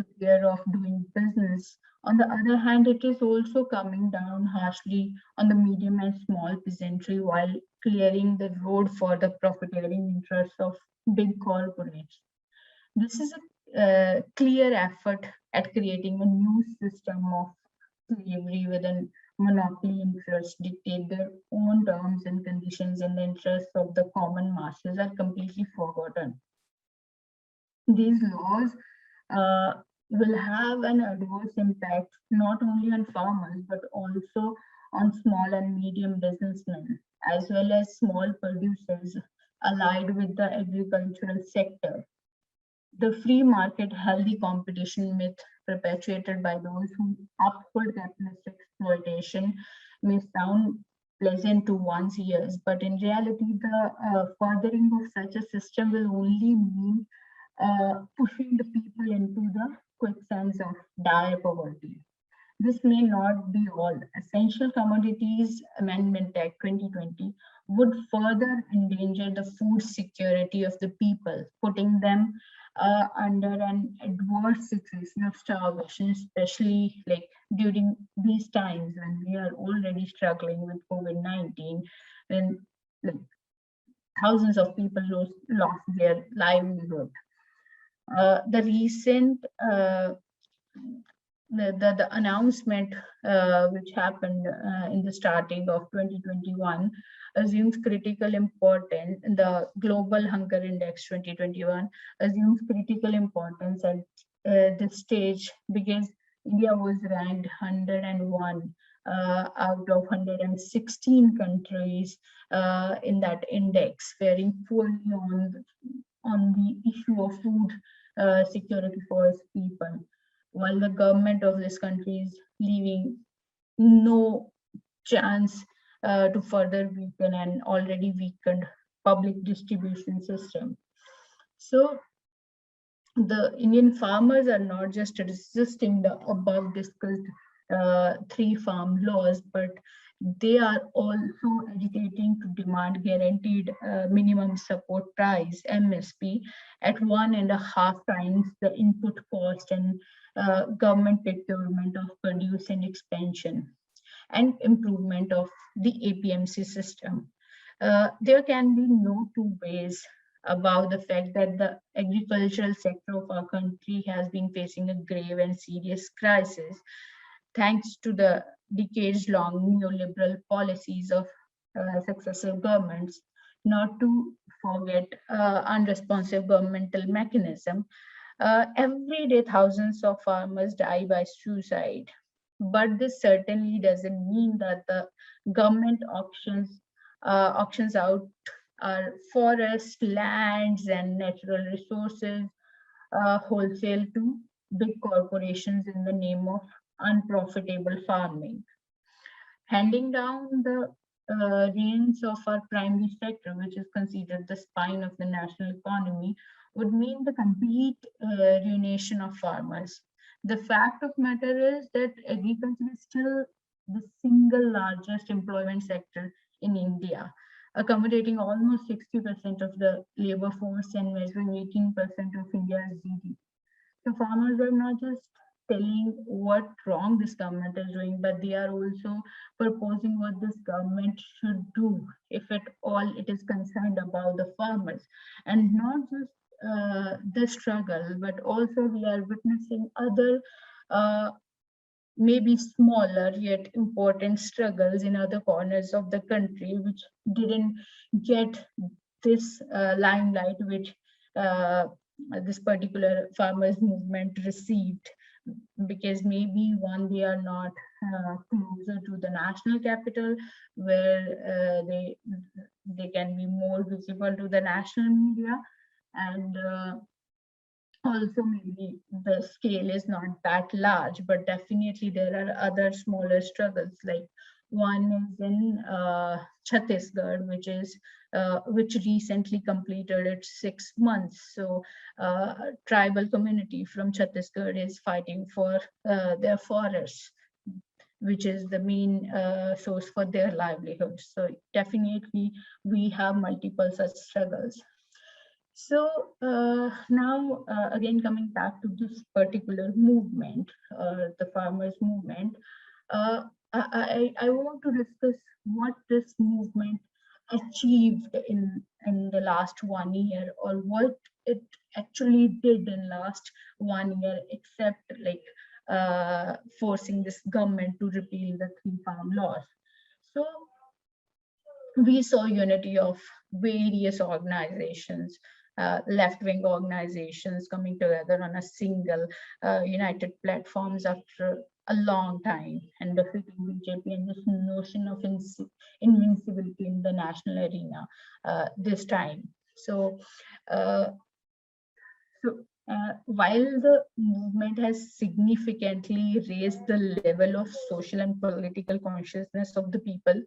sphere of doing business. On the other hand, it is also coming down harshly on the medium and small peasantry while clearing the road for the profiteering interests of big corporates. This is a clear effort at creating a new system of slavery with a monopoly interest dictate their own terms and conditions, and the interests of the common masses are completely forgotten. These laws will have an adverse impact not only on farmers but also on small and medium businessmen as well as small producers allied with the agricultural sector. The free market healthy competition myth perpetuated by those who uphold capitalist exploitation may sound pleasant to one's ears, but in reality, the furthering of such a system will only mean pushing the people into the quicksands of dire poverty. This may not be all. Essential Commodities Amendment Act 2020 would further endanger the food security of the people, putting them under an adverse situation of starvation, especially like during these times when we are already struggling with COVID-19, when like, thousands of people lost their livelihood. The recent the announcement which happened in the starting of 2021 assumes critical importance. The Global Hunger Index 2021 assumes critical importance at this stage because India was ranked 101 out of 116 countries in that index, faring poorly on the issue of food security for its people, while the government of this country is leaving no chance to further weaken an already weakened public distribution system. So the Indian farmers are not just resisting the above discussed three farm laws, but they are also agitating to demand guaranteed minimum support price MSP at 1.5 times the input cost and government procurement of produce and expansion and improvement of the APMC system. There can be no two ways about the fact that the agricultural sector of our country has been facing a grave and serious crisis thanks to the decades-long neoliberal policies of successive governments, not to forget unresponsive governmental mechanism. Every day, thousands of farmers die by suicide, but this certainly doesn't mean that the government auctions out our forests, lands, and natural resources wholesale to big corporations in the name of unprofitable farming. Handing down the reins of our primary sector, which is considered the spine of the national economy, would mean the complete ruination of farmers. The fact of matter is that agriculture is still the single largest employment sector in India, accommodating almost 60% of the labor force and measuring 18% of India's GDP. So farmers are not just telling what wrong this government is doing, but they are also proposing what this government should do if at all it is concerned about the farmers. And not just the struggle, but also we are witnessing other maybe smaller yet important struggles in other corners of the country which didn't get this limelight which this particular farmers movement received, because maybe one, they are not closer to the national capital where they can be more visible to the national media, And also maybe the scale is not that large, but definitely there are other smaller struggles. Like one is in Chhattisgarh, which recently completed its 6 months. So tribal community from Chhattisgarh is fighting for their forests, which is the main source for their livelihood. So definitely we have multiple such struggles. So now, again, coming back to this particular movement, the farmers' movement, uh, I want to discuss what this movement achieved in the last 1 year, or what it actually did in last 1 year, except like forcing this government to repeal the three farm laws. So we saw unity of various organizations, left-wing organizations coming together on a single united platforms after a long time and defeating BJP, and this notion of invincibility in the national arena this time. So, uh, while the movement has significantly raised the level of social and political consciousness of the people,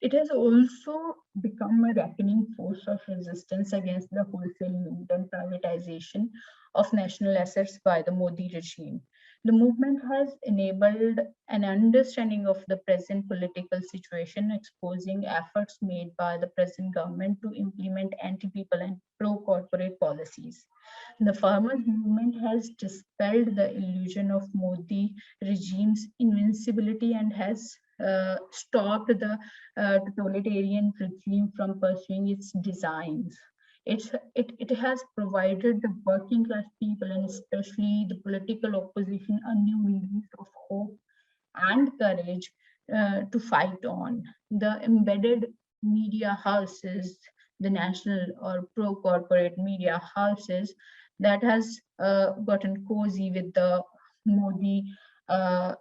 it has also become a reckoning force of resistance against the wholesale loot and privatization of national assets by the Modi regime. The movement has enabled an understanding of the present political situation, exposing efforts made by the present government to implement anti-people and pro-corporate policies. The farmers' movement has dispelled the illusion of Modi regime's invincibility and has stopped the totalitarian regime from pursuing its designs. It has provided the working class people, and especially the political opposition, a new release of hope and courage to fight on. The embedded media houses, the national or pro-corporate media houses that has gotten cozy with the Modi, uh,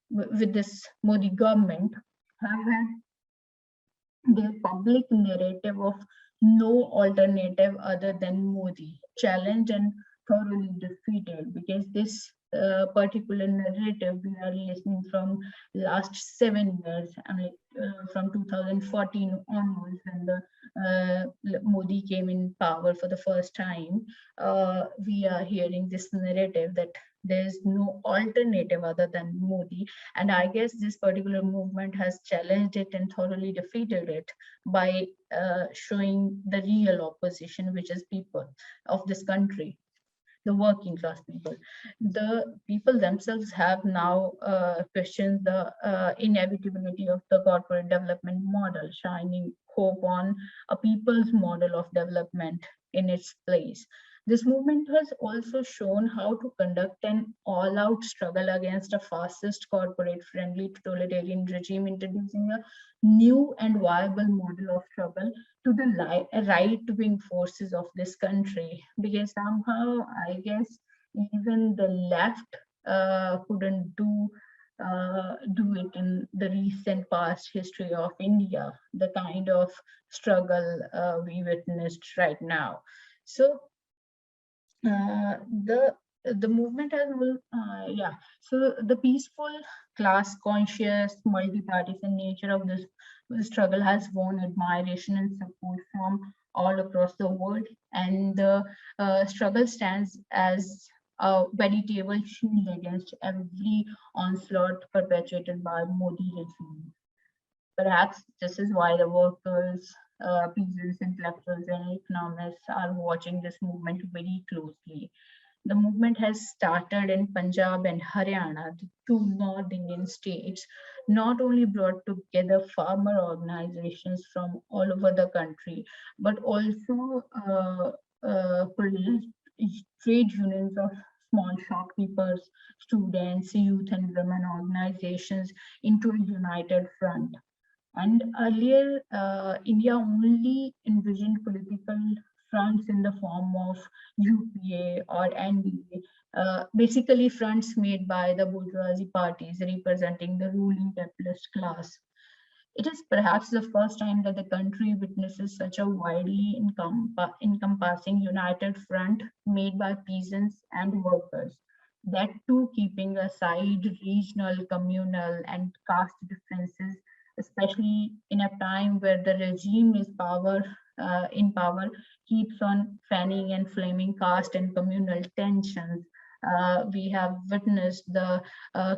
with this Modi government, have had their public narrative of no alternative other than Modi challenged and thoroughly defeated, because this particular narrative we are listening from last 7 years. I mean, from 2014 onwards, when the Modi came in power for the first time, we are hearing this narrative that there's no alternative other than Modi. And I guess this particular movement has challenged it and thoroughly defeated it by showing the real opposition, which is people of this country, the working class people. The people themselves have now questioned the inevitability of the corporate development model, shining hope on a people's model of development in its place. This movement has also shown how to conduct an all-out struggle against a fascist, corporate-friendly totalitarian regime, introducing a new and viable model of struggle to the right-wing forces of this country. Because somehow, I guess, even the left couldn't do it in the recent past history of India, the kind of struggle we witnessed right now. So the movement has so the peaceful, class conscious, multi-partisan nature of this struggle has won admiration and support from all across the world, and the struggle stands as a veritable shield against every onslaught perpetrated by Modi regime. Perhaps this is why the workers, peasants, intellectuals, and economists are watching this movement very closely. The movement has started in Punjab and Haryana, the two North Indian states, not only brought together farmer organizations from all over the country, but also produced trade unions of small shopkeepers, students, youth, and women organizations into a united front. And earlier, India only envisioned political fronts in the form of UPA or NDA, basically fronts made by the bourgeoisie parties representing the ruling capitalist class. It is perhaps the first time that the country witnesses such a widely encompassing united front made by peasants and workers. That too, keeping aside regional, communal, and caste differences, especially in a time where the regime is in power, keeps on fanning and flaming caste and communal tensions. We have witnessed the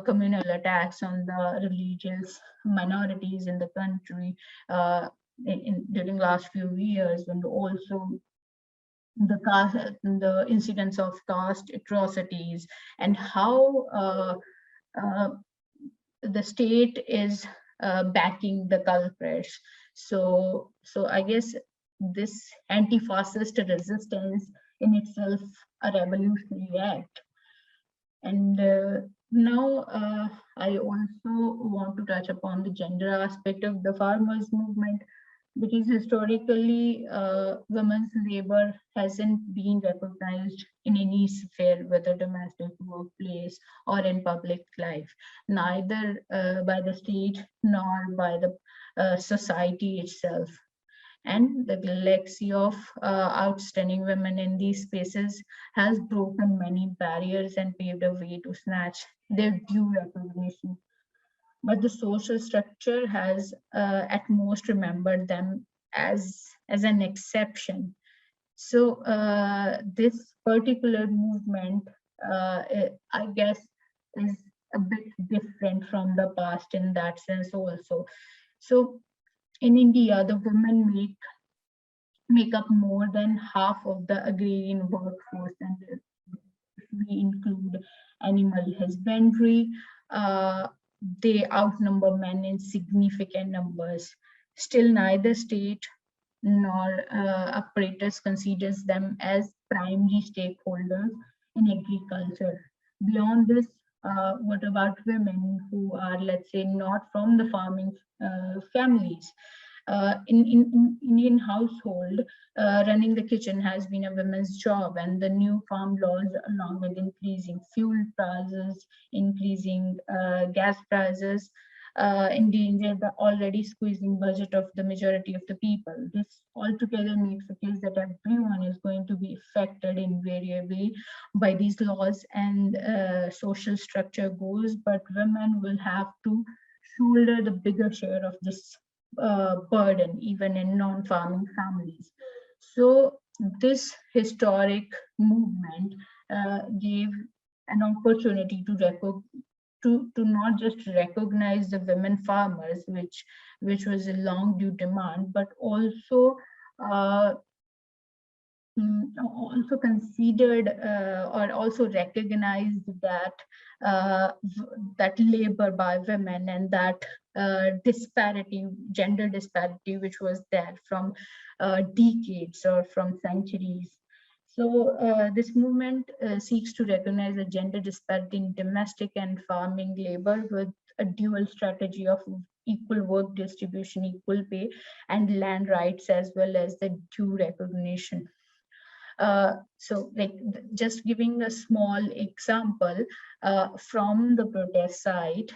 communal attacks on the religious minorities in the country during last few years, and also the incidents of caste atrocities, and how the state is backing the culprits. So I guess this anti-fascist resistance in itself a revolutionary act. And now I also want to touch upon the gender aspect of the farmers movement, because historically women's labor hasn't been recognized in any sphere, whether domestic, workplace, or in public life, neither by the state nor by the society itself. And the legacy of outstanding women in these spaces has broken many barriers and paved a way to snatch their due recognition. But the social structure has at most remembered them as an exception. So this particular movement, I guess, is a bit different from the past in that sense also. So in India, the women make up more than half of the agrarian workforce, and if we include animal husbandry, they outnumber men in significant numbers. Still, neither state nor operators considers them as primary stakeholders in agriculture. Beyond this, what about women who are, let's say, not from the farming families? In Indian household, running the kitchen has been a women's job, and the new farm laws, along with increasing fuel prices, increasing gas prices, endanger the already squeezing budget of the majority of the people. This altogether makes the case that everyone is going to be affected invariably by these laws and social structure goals, but women will have to shoulder the bigger share of this burden, even in non-farming families. So this historic movement gave an opportunity to not just recognize the women farmers, which was a long due demand, but also also considered or also recognized that that labor by women and that disparity, gender disparity, which was there from decades or from centuries. So this movement seeks to recognize the gender disparity in domestic and farming labor with a dual strategy of equal work distribution, equal pay, and land rights, as well as the due recognition. So like just giving a small example from the protest side,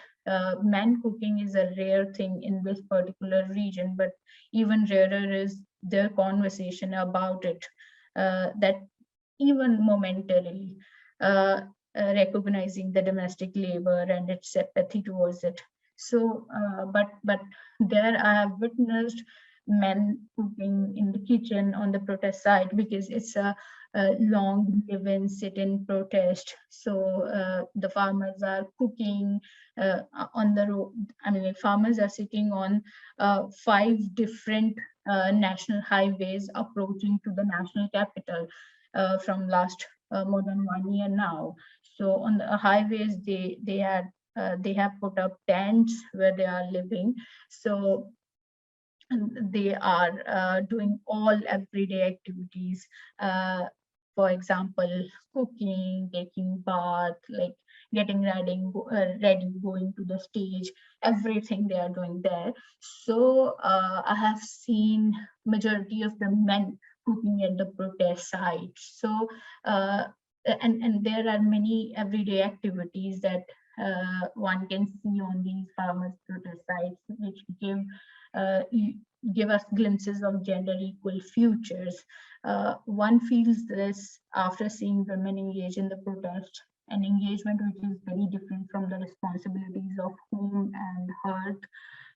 man cooking is a rare thing in this particular region, but even rarer is their conversation about it, that even momentarily recognizing the domestic labor and its apathy towards it. So, but there I have witnessed men cooking in the kitchen on the protest side, because it's a long live-in sit-in protest. So the farmers are cooking on the road. I mean, like, farmers are sitting on 5 different national highways approaching to the national capital from last more than 1 year now. So on the highways, they have put up tents where they are living. So and they are doing all everyday activities. For example, cooking, taking bath, like getting ready, going to the stage, everything they are doing there. So I have seen majority of the men cooking at the protest site. So and there are many everyday activities that one can see on these farmers' protest sites, which give us glimpses of gender equal futures. One feels this after seeing women engage in the protest, an engagement which is very different from the responsibilities of home and hearth.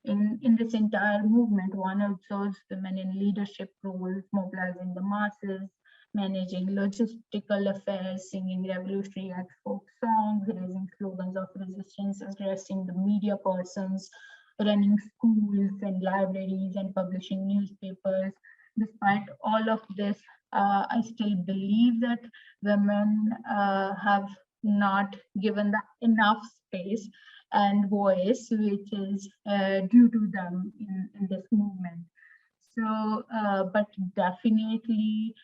In this entire movement, one observes women in leadership roles, mobilizing the masses, managing logistical affairs, singing revolutionary act folk songs, raising slogans of resistance, addressing the media persons, running schools and libraries and publishing newspapers. Despite all of this, I still believe that women have not given the enough space and voice which is due to them in this movement. So, but definitely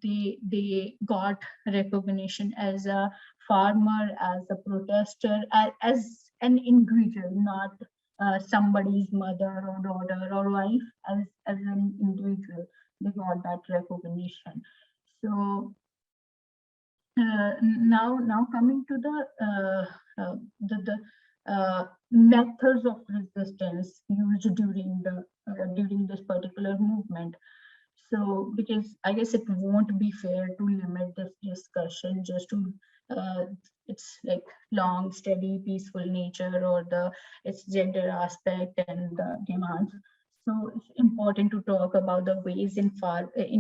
they got recognition as a farmer, as a protester, as an individual, not somebody's mother or daughter or wife, as an individual. They got that recognition. So now coming to the methods of resistance used during this particular movement. So because I guess it won't be fair to limit this discussion just to its like long, steady, peaceful nature or its gender aspect and the demands. So it's important to talk about the ways in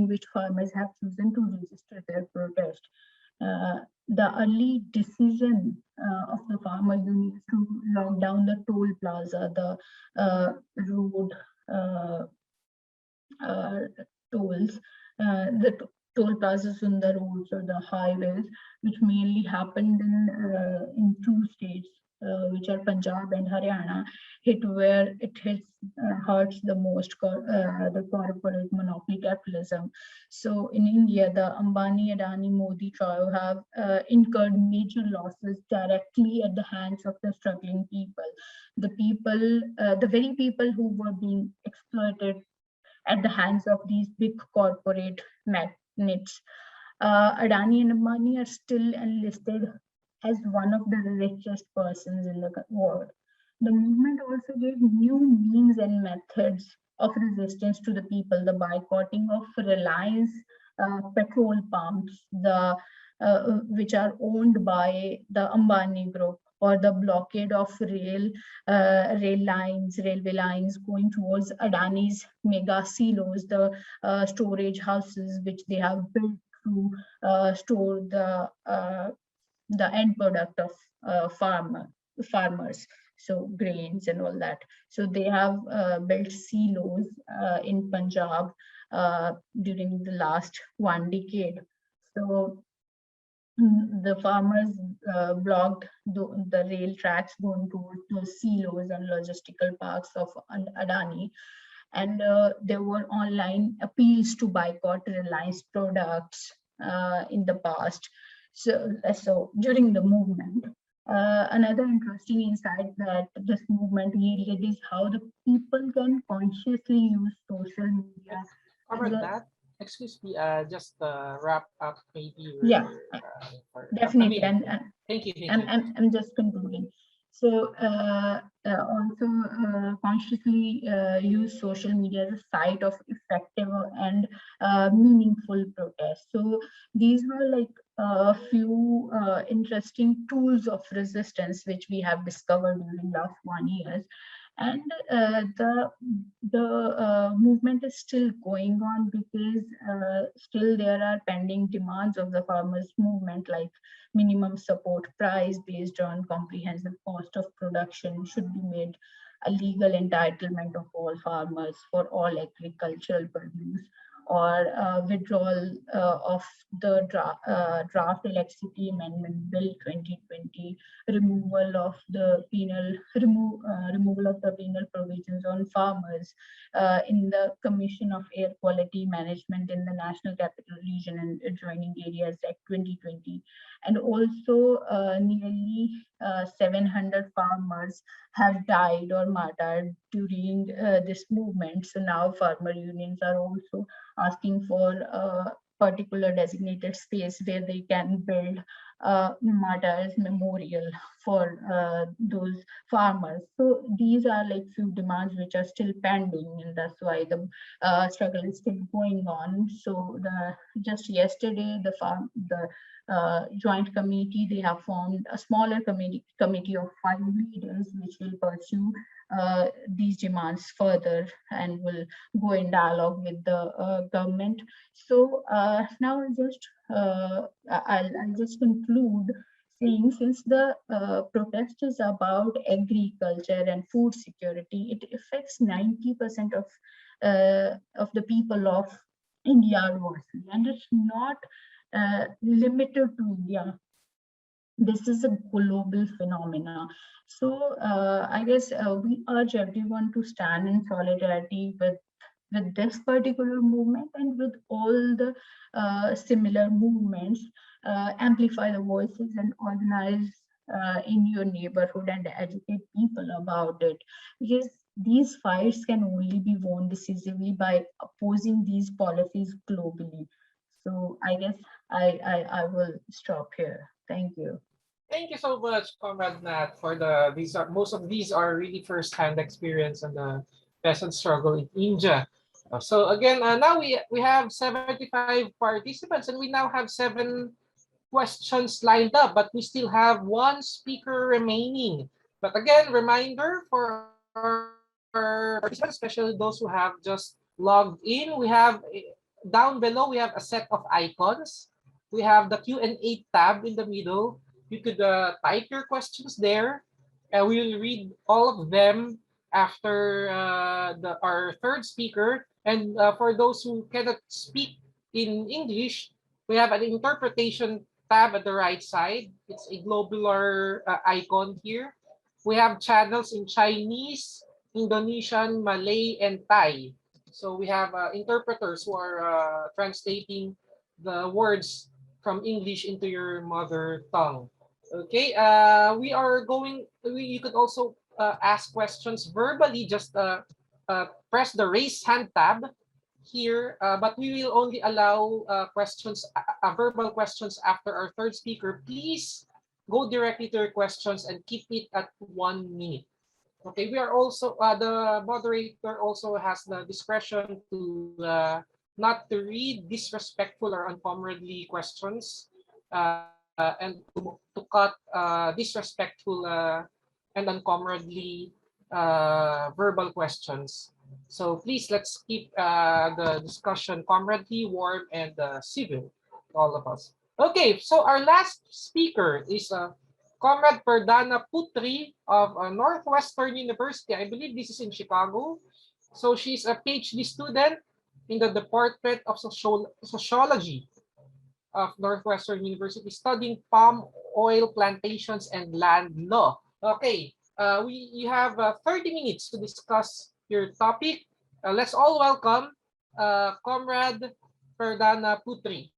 which farmers have chosen to register their protest. The early decision of the farmer unions to lock down the toll plaza, the road uh, tolls, the toll plazas on the roads or the highways, which mainly happened in two states, which are Punjab and Haryana, hurts the most the corporate monopoly capitalism. So in India, the Ambani, Adani, Modi trio have incurred major losses directly at the hands of the struggling people. The very people who were being exploited at the hands of these big corporate magnates. Adani and Ambani are still enlisted as one of the richest persons in the world. The movement also gave new means and methods of resistance to the people, the boycotting of Reliance petrol pumps, which are owned by the Ambani group, or the blockade of railway lines going towards Adani's mega silos, the storage houses which they have built to store the end product of farmers, so grains and all that. So they have built silos in Punjab during the last 1 decade. So the farmers blocked the rail tracks going towards those silos and logistical parks of Adani. And there were online appeals to boycott Reliance products in the past. So during the movement, another interesting insight that this movement yielded is how the people can consciously use social media. Excuse me, just wrap up maybe. Yeah, definitely. And thank you. I'm just concluding. So also consciously use social media as a site of effective and meaningful protest. So these were like a few interesting tools of resistance which we have discovered during last 1 year. And the movement is still going on because still there are pending demands of the farmers movement, like minimum support price based on comprehensive cost of production should be made a legal entitlement of all farmers for all agricultural produce, or withdrawal of the draft Electricity Amendment Bill 2020, removal of the penal provisions on farmers in the Commission of Air Quality Management in the National Capital Region and Adjoining Areas Act 2020, and also nearly 700 farmers have died or martyred during this movement. So now farmer unions are also asking for a particular designated space where they can build martyrs memorial for those farmers. So these are like few demands which are still pending, and that's why the struggle is still going on. So just yesterday, the joint committee, they have formed a smaller committee of 5 leaders, which will pursue these demands further and will go in dialogue with the government. So now I'll just conclude saying, since the protest is about agriculture and food security, it affects 90% of the people of India adversely, and it's not limited to India. This is a global phenomena. So I guess we urge everyone to stand in solidarity with this particular movement and with all the similar movements, amplify the voices and organize in your neighborhood and educate people about it. Because these fights can only be won decisively by opposing these policies globally. So I guess I will stop here. Thank you. Thank you so much, Comrade Nat, for most of these are really first-hand experience on the peasant struggle in India. So again, now we have 75 participants, and we now have 7 questions lined up, but we still have 1 speaker remaining. But again, reminder for our participants, especially those who have just logged in, we have down below, we have a set of icons. We have the Q&A tab in the middle. You could type your questions there, and we will read all of them after our third speaker. And for those who cannot speak in English, we have an interpretation tab at the right side. It's a globular icon here. We have channels in Chinese, Indonesian, Malay, and Thai. So we have interpreters who are translating the words from English into your mother tongue. Okay, you could also ask questions verbally, just press the raise hand tab here, but we will only allow verbal questions after our third speaker. Please go directly to your questions and keep it at 1 minute. Okay, we are also, the moderator also has the discretion to not to read disrespectful or uncomradely questions, and to cut disrespectful and uncomradely verbal questions. So please, let's keep the discussion comradely, warm, and civil to all of us. Okay, so our last speaker is Comrade Perdana Putri of Northwestern University. I believe this is in Chicago. So she's a PhD student in the Department of Sociology of Northwestern University, studying palm oil plantations and land law. Okay, you have 30 minutes to discuss your topic. Let's all welcome Comrade Perdana Putri.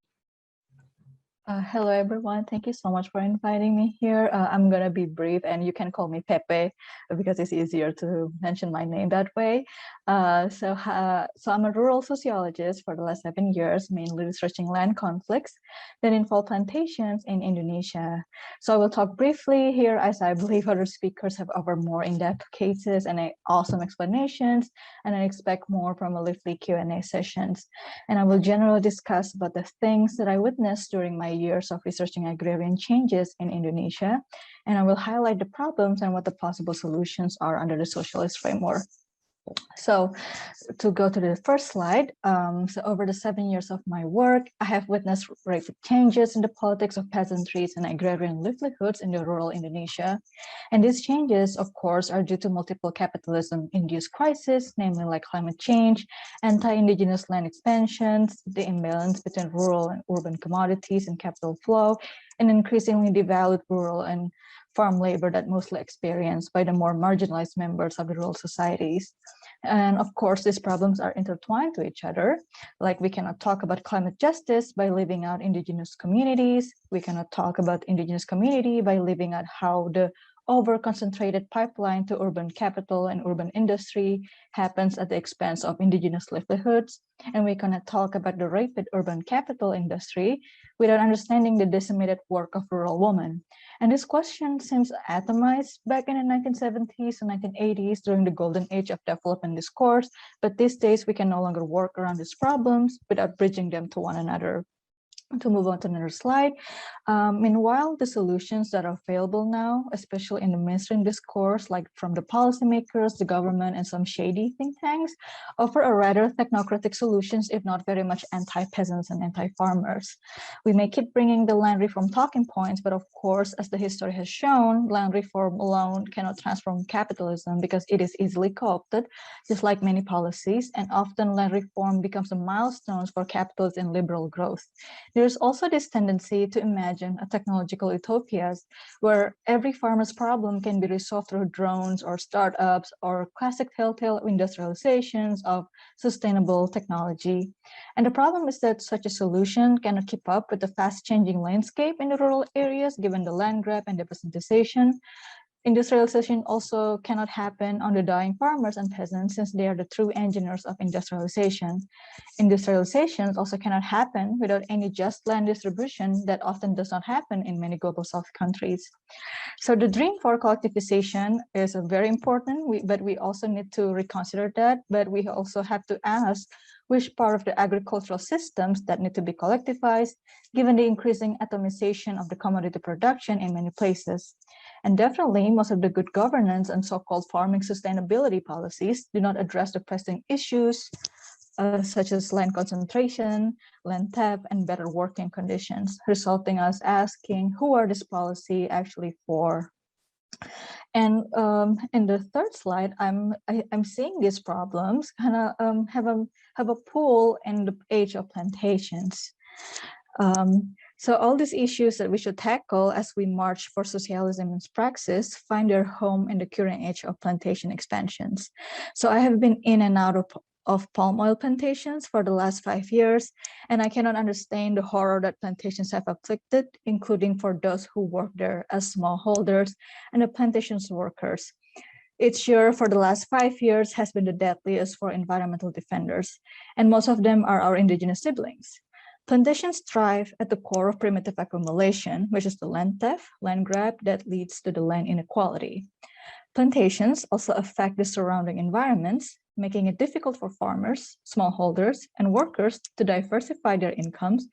Hello, everyone. Thank you so much for inviting me here. I'm going to be brief, and you can call me Pepe because it's easier to mention my name that way. So I'm a rural sociologist for the last 7 years, mainly researching land conflicts that involve plantations in Indonesia. So I will talk briefly here, as I believe other speakers have offered more in-depth cases and awesome explanations, and I expect more from a lively Q&A sessions. And I will generally discuss about the things that I witnessed during my years of researching agrarian changes in Indonesia, and I will highlight the problems and what the possible solutions are under the socialist framework. So to go to the first slide, so over the 7 years of my work, I have witnessed rapid changes in the politics of peasantries and agrarian livelihoods in the rural Indonesia. And these changes, of course, are due to multiple capitalism-induced crises, namely like climate change, anti-indigenous land expansions, the imbalance between rural and urban commodities and capital flow, and increasingly devalued rural and farm labor that mostly experienced by the more marginalized members of the rural societies. And of course, these problems are intertwined to each other. Like we cannot talk about climate justice by leaving out indigenous communities. We cannot talk about indigenous community by leaving out how the over-concentrated pipeline to urban capital and urban industry happens at the expense of indigenous livelihoods. And we're going to talk about the rapid urban capital industry without understanding the decimated work of rural women. And this question seems atomized back in the 1970s and 1980s during the golden age of development discourse, but these days we can no longer work around these problems without bridging them to one another. To move on to another slide. Meanwhile, the solutions that are available now, especially in the mainstream discourse, like from the policymakers, the government, and some shady think tanks, offer a rather technocratic solutions, if not very much anti-peasants and anti-farmers. We may keep bringing the land reform talking points, but of course, as the history has shown, land reform alone cannot transform capitalism because it is easily co-opted, just like many policies, and often land reform becomes a milestone for capitalist and liberal growth. There's also this tendency to imagine a technological utopias where every farmer's problem can be resolved through drones or startups or classic telltale industrializations of sustainable technology. And the problem is that such a solution cannot keep up with the fast-changing landscape in the rural areas given the land grab and depeasantization. Industrialization also cannot happen on the dying farmers and peasants since they are the true engineers of industrialization. Industrialization also cannot happen without any just land distribution that often does not happen in many global south countries. So the dream for collectivization is very important, but we also need to reconsider that, but we also have to ask which part of the agricultural systems that need to be collectivized, given the increasing atomization of the commodity production in many places. And definitely, most of the good governance and so-called farming sustainability policies do not address the pressing issues such as land concentration, land theft, and better working conditions, resulting us asking who are this policy actually for? And in the third slide, I'm seeing these problems kind of have a pull in the age of plantations. So all these issues that we should tackle as we march for socialism in praxis find their home in the current age of plantation expansions. So I have been in and out of palm oil plantations for the last 5 years, and I cannot understand the horror that plantations have afflicted, including for those who work there as smallholders and the plantations workers. Each year for the last 5 years has been the deadliest for environmental defenders, and most of them are our indigenous siblings. Plantations thrive at the core of primitive accumulation, which is the land theft, land grab that leads to the land inequality. Plantations also affect the surrounding environments, making it difficult for farmers, smallholders, and workers to diversify their incomes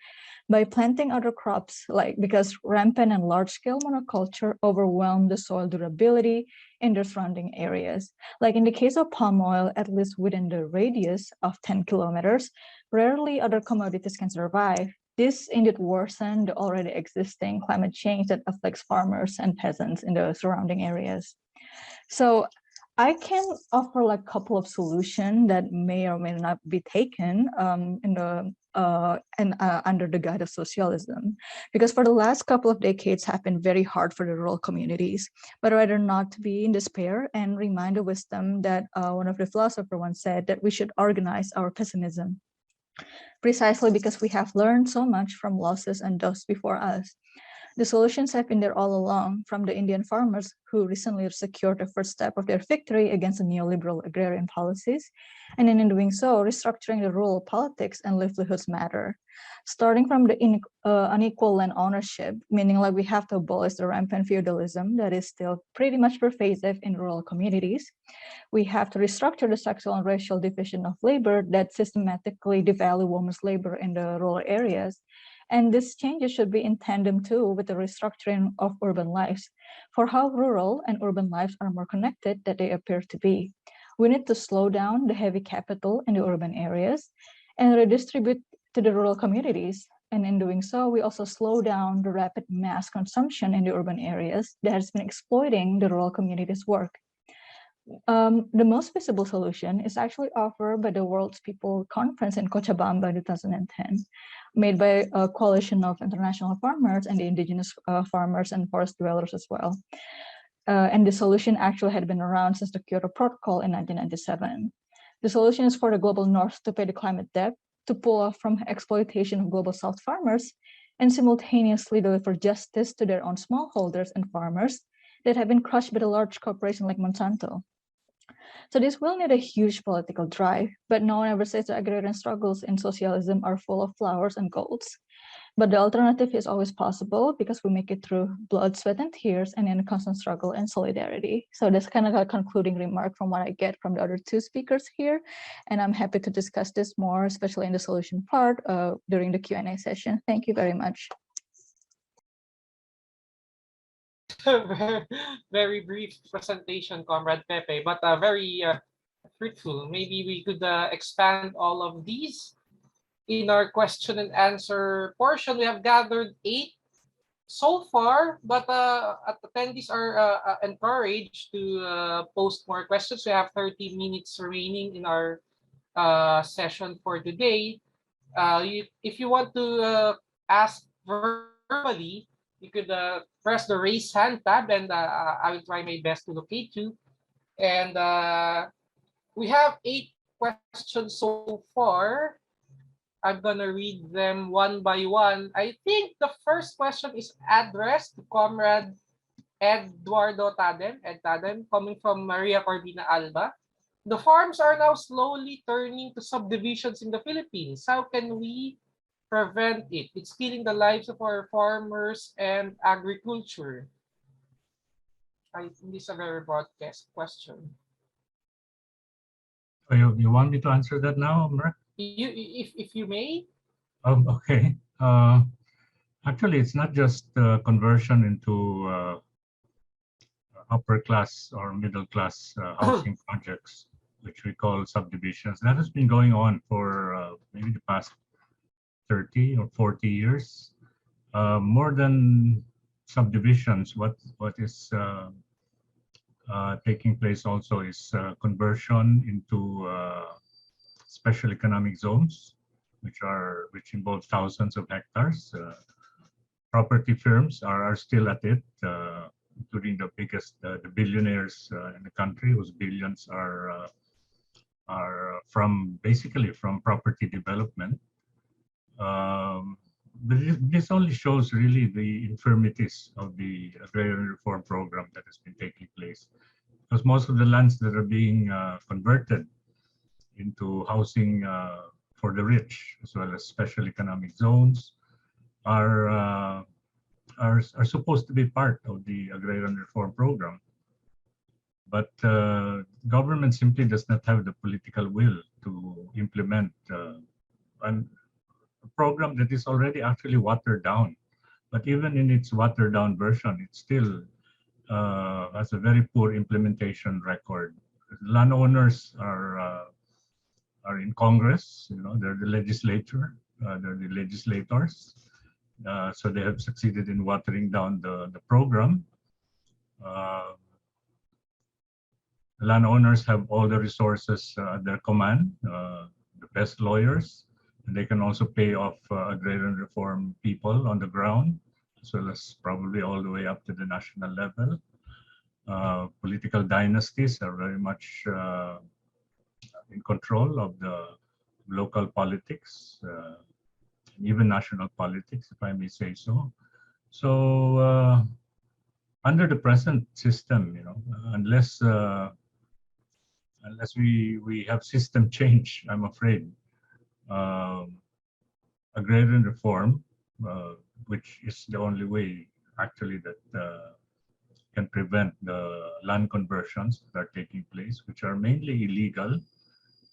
by planting other crops, because rampant and large-scale monoculture overwhelm the soil durability in the surrounding areas. Like in the case of palm oil, at least within the radius of 10 kilometers, rarely other commodities can survive. This indeed worsen the already existing climate change that afflicts farmers and peasants in the surrounding areas. So I can offer a couple of solutions that may or may not be taken under the guide of socialism, because for the last couple of decades have been very hard for the rural communities, but rather not to be in despair and remind the wisdom that one of the philosophers once said, that we should organize our pessimism, precisely because we have learned so much from losses and those before us. The solutions have been there all along, from the Indian farmers who recently secured the first step of their victory against the neoliberal agrarian policies, and in doing so, restructuring the rural politics and livelihoods matter. Starting from the unequal land ownership, meaning we have to abolish the rampant feudalism that is still pretty much pervasive in rural communities. We have to restructure the sexual and racial division of labor that systematically devalue women's labor in the rural areas. And these changes should be in tandem too with the restructuring of urban lives, for how rural and urban lives are more connected than they appear to be. We need to slow down the heavy capital in the urban areas and redistribute to the rural communities. And in doing so, we also slow down the rapid mass consumption in the urban areas that has been exploiting the rural communities' work. The most visible solution is actually offered by the World's People Conference in Cochabamba in 2010, made by a coalition of international farmers and the indigenous farmers and forest dwellers as well. And the solution actually had been around since the Kyoto Protocol in 1997. The solution is for the global north to pay the climate debt, to pull off from exploitation of global south farmers, and simultaneously deliver justice to their own smallholders and farmers, that have been crushed by the large corporation like Monsanto. So this will need a huge political drive, but no one ever says the agrarian struggles in socialism are full of flowers and golds. But the alternative is always possible because we make it through blood, sweat, and tears, and in a constant struggle and solidarity. So that's kind of a concluding remark from what I get from the other two speakers here. And I'm happy to discuss this more, especially in the solution part during the Q&A session. Thank you very much. Very brief presentation, Comrade Pepe, but very fruitful. Maybe we could expand all of these in our question and answer portion. We have gathered 8 so far, but attendees are encouraged to post more questions. We have 30 minutes remaining in our session for today. If you want to ask verbally, you could press the raise hand tab, and I will try my best to locate you. And we have 8 questions so far. I'm gonna read them one by one. I think the first question is addressed to Comrade Eduardo Tadem, coming from Maria Corbina Alba. The farms are now slowly turning to subdivisions in the Philippines. How can we prevent it? It's killing the lives of our farmers and agriculture. I think this is a very broad question. Oh, you want me to answer that now, Mark? If you may. Okay. Actually, it's not just conversion into upper class or middle class housing projects, which we call subdivisions. That has been going on for maybe the past 30 or 40 years. More than subdivisions, what is taking place also is conversion into special economic zones, which involve thousands of hectares. Property firms are still at it, including the biggest, the billionaires in the country, whose billions are basically from property development. But this only shows really the infirmities of the agrarian reform program that has been taking place, because most of the lands that are being converted into housing for the rich, as well as special economic zones, are supposed to be part of the agrarian reform program. But government simply does not have the political will to implement a program that is already actually watered down. But even in its watered down version, it still has a very poor implementation record. Landowners are in Congress, they're the legislature, they're the legislators. So they have succeeded in watering down the program. Landowners have all the resources at their command, the best lawyers, and they can also pay off agrarian reform people on the ground, as well as probably all the way up to the national level. Political dynasties are very much in control of the local politics, even national politics, if I may say so. So under the present system, unless we have system change, I'm afraid agrarian reform, which is the only way actually that can prevent the land conversions that are taking place, which are mainly illegal.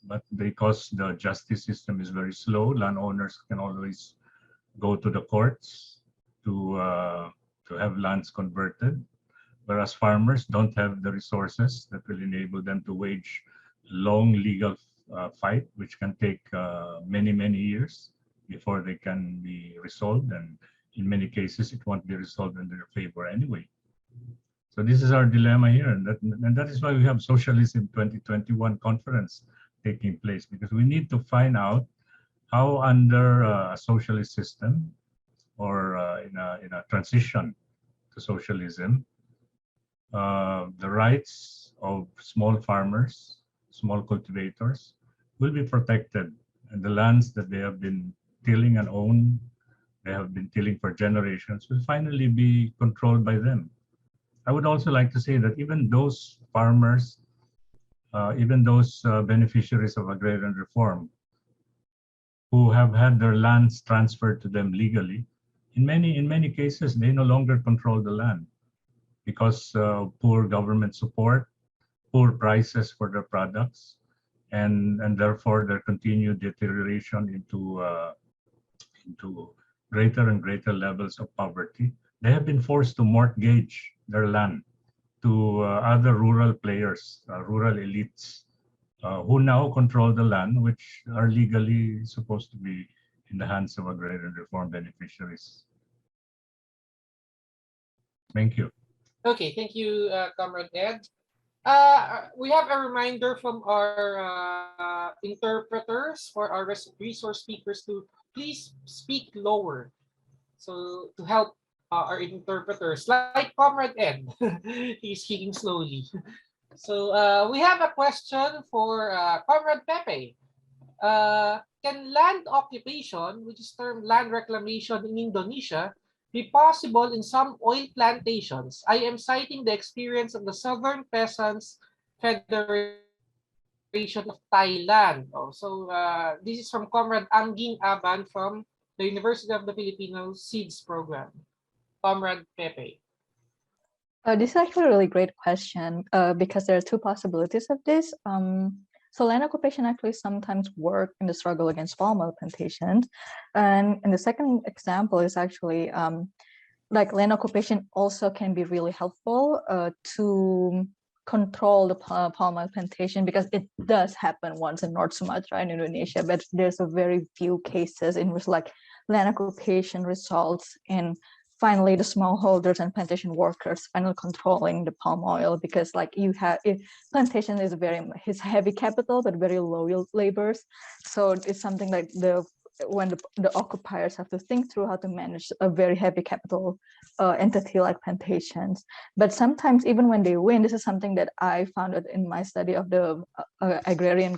But because the justice system is very slow, landowners can always go to the courts to have lands converted, whereas farmers don't have the resources that will enable them to wage long legal fight, which can take many, many years before they can be resolved. And in many cases, it won't be resolved in their favor anyway. So this is our dilemma here. And that is why we have Socialism 2021 conference taking place, because we need to find out how under a socialist system or in a transition to socialism, the rights of small farmers, small cultivators will be protected, and the lands that they have been tilling and own, they have been tilling for generations, will finally be controlled by them. I would also like to say that even those farmers, even those beneficiaries of agrarian reform who have had their lands transferred to them legally, in many cases, they no longer control the land because poor government support, poor prices for their products, and therefore their continued deterioration into greater and greater levels of poverty. They have been forced to mortgage their land to other rural players, rural elites, who now control the land, which are legally supposed to be in the hands of agrarian reform beneficiaries. Thank you. Okay, thank you, Comrade Ed. We have a reminder from our interpreters for our resource speakers to please speak lower, so to help our interpreters, like Comrade Ed. He's speaking slowly. So we have a question for Comrade Pepe. Can land occupation, which is termed land reclamation in Indonesia, be possible in some oil plantations? I am citing the experience of the Southern Peasants Federation of Thailand. So this is from Comrade Angging Aban from the University of the Filipinos Seeds Program. Comrade Pepe. This is actually a really great question because there are two possibilities of this. So land occupation actually sometimes work in the struggle against palm oil plantations. And the second example is actually like land occupation also can be really helpful to control the palm oil plantation, because it does happen once in North Sumatra in Indonesia, but there's a very few cases in which like land occupation results in finally the smallholders and plantation workers finally controlling the palm oil, because like you have plantation is it's heavy capital but very low labors. So it's something like when the occupiers have to think through how to manage a very heavy capital entity like plantations. But sometimes even when they win, this is something that I found out in my study of the not agrarian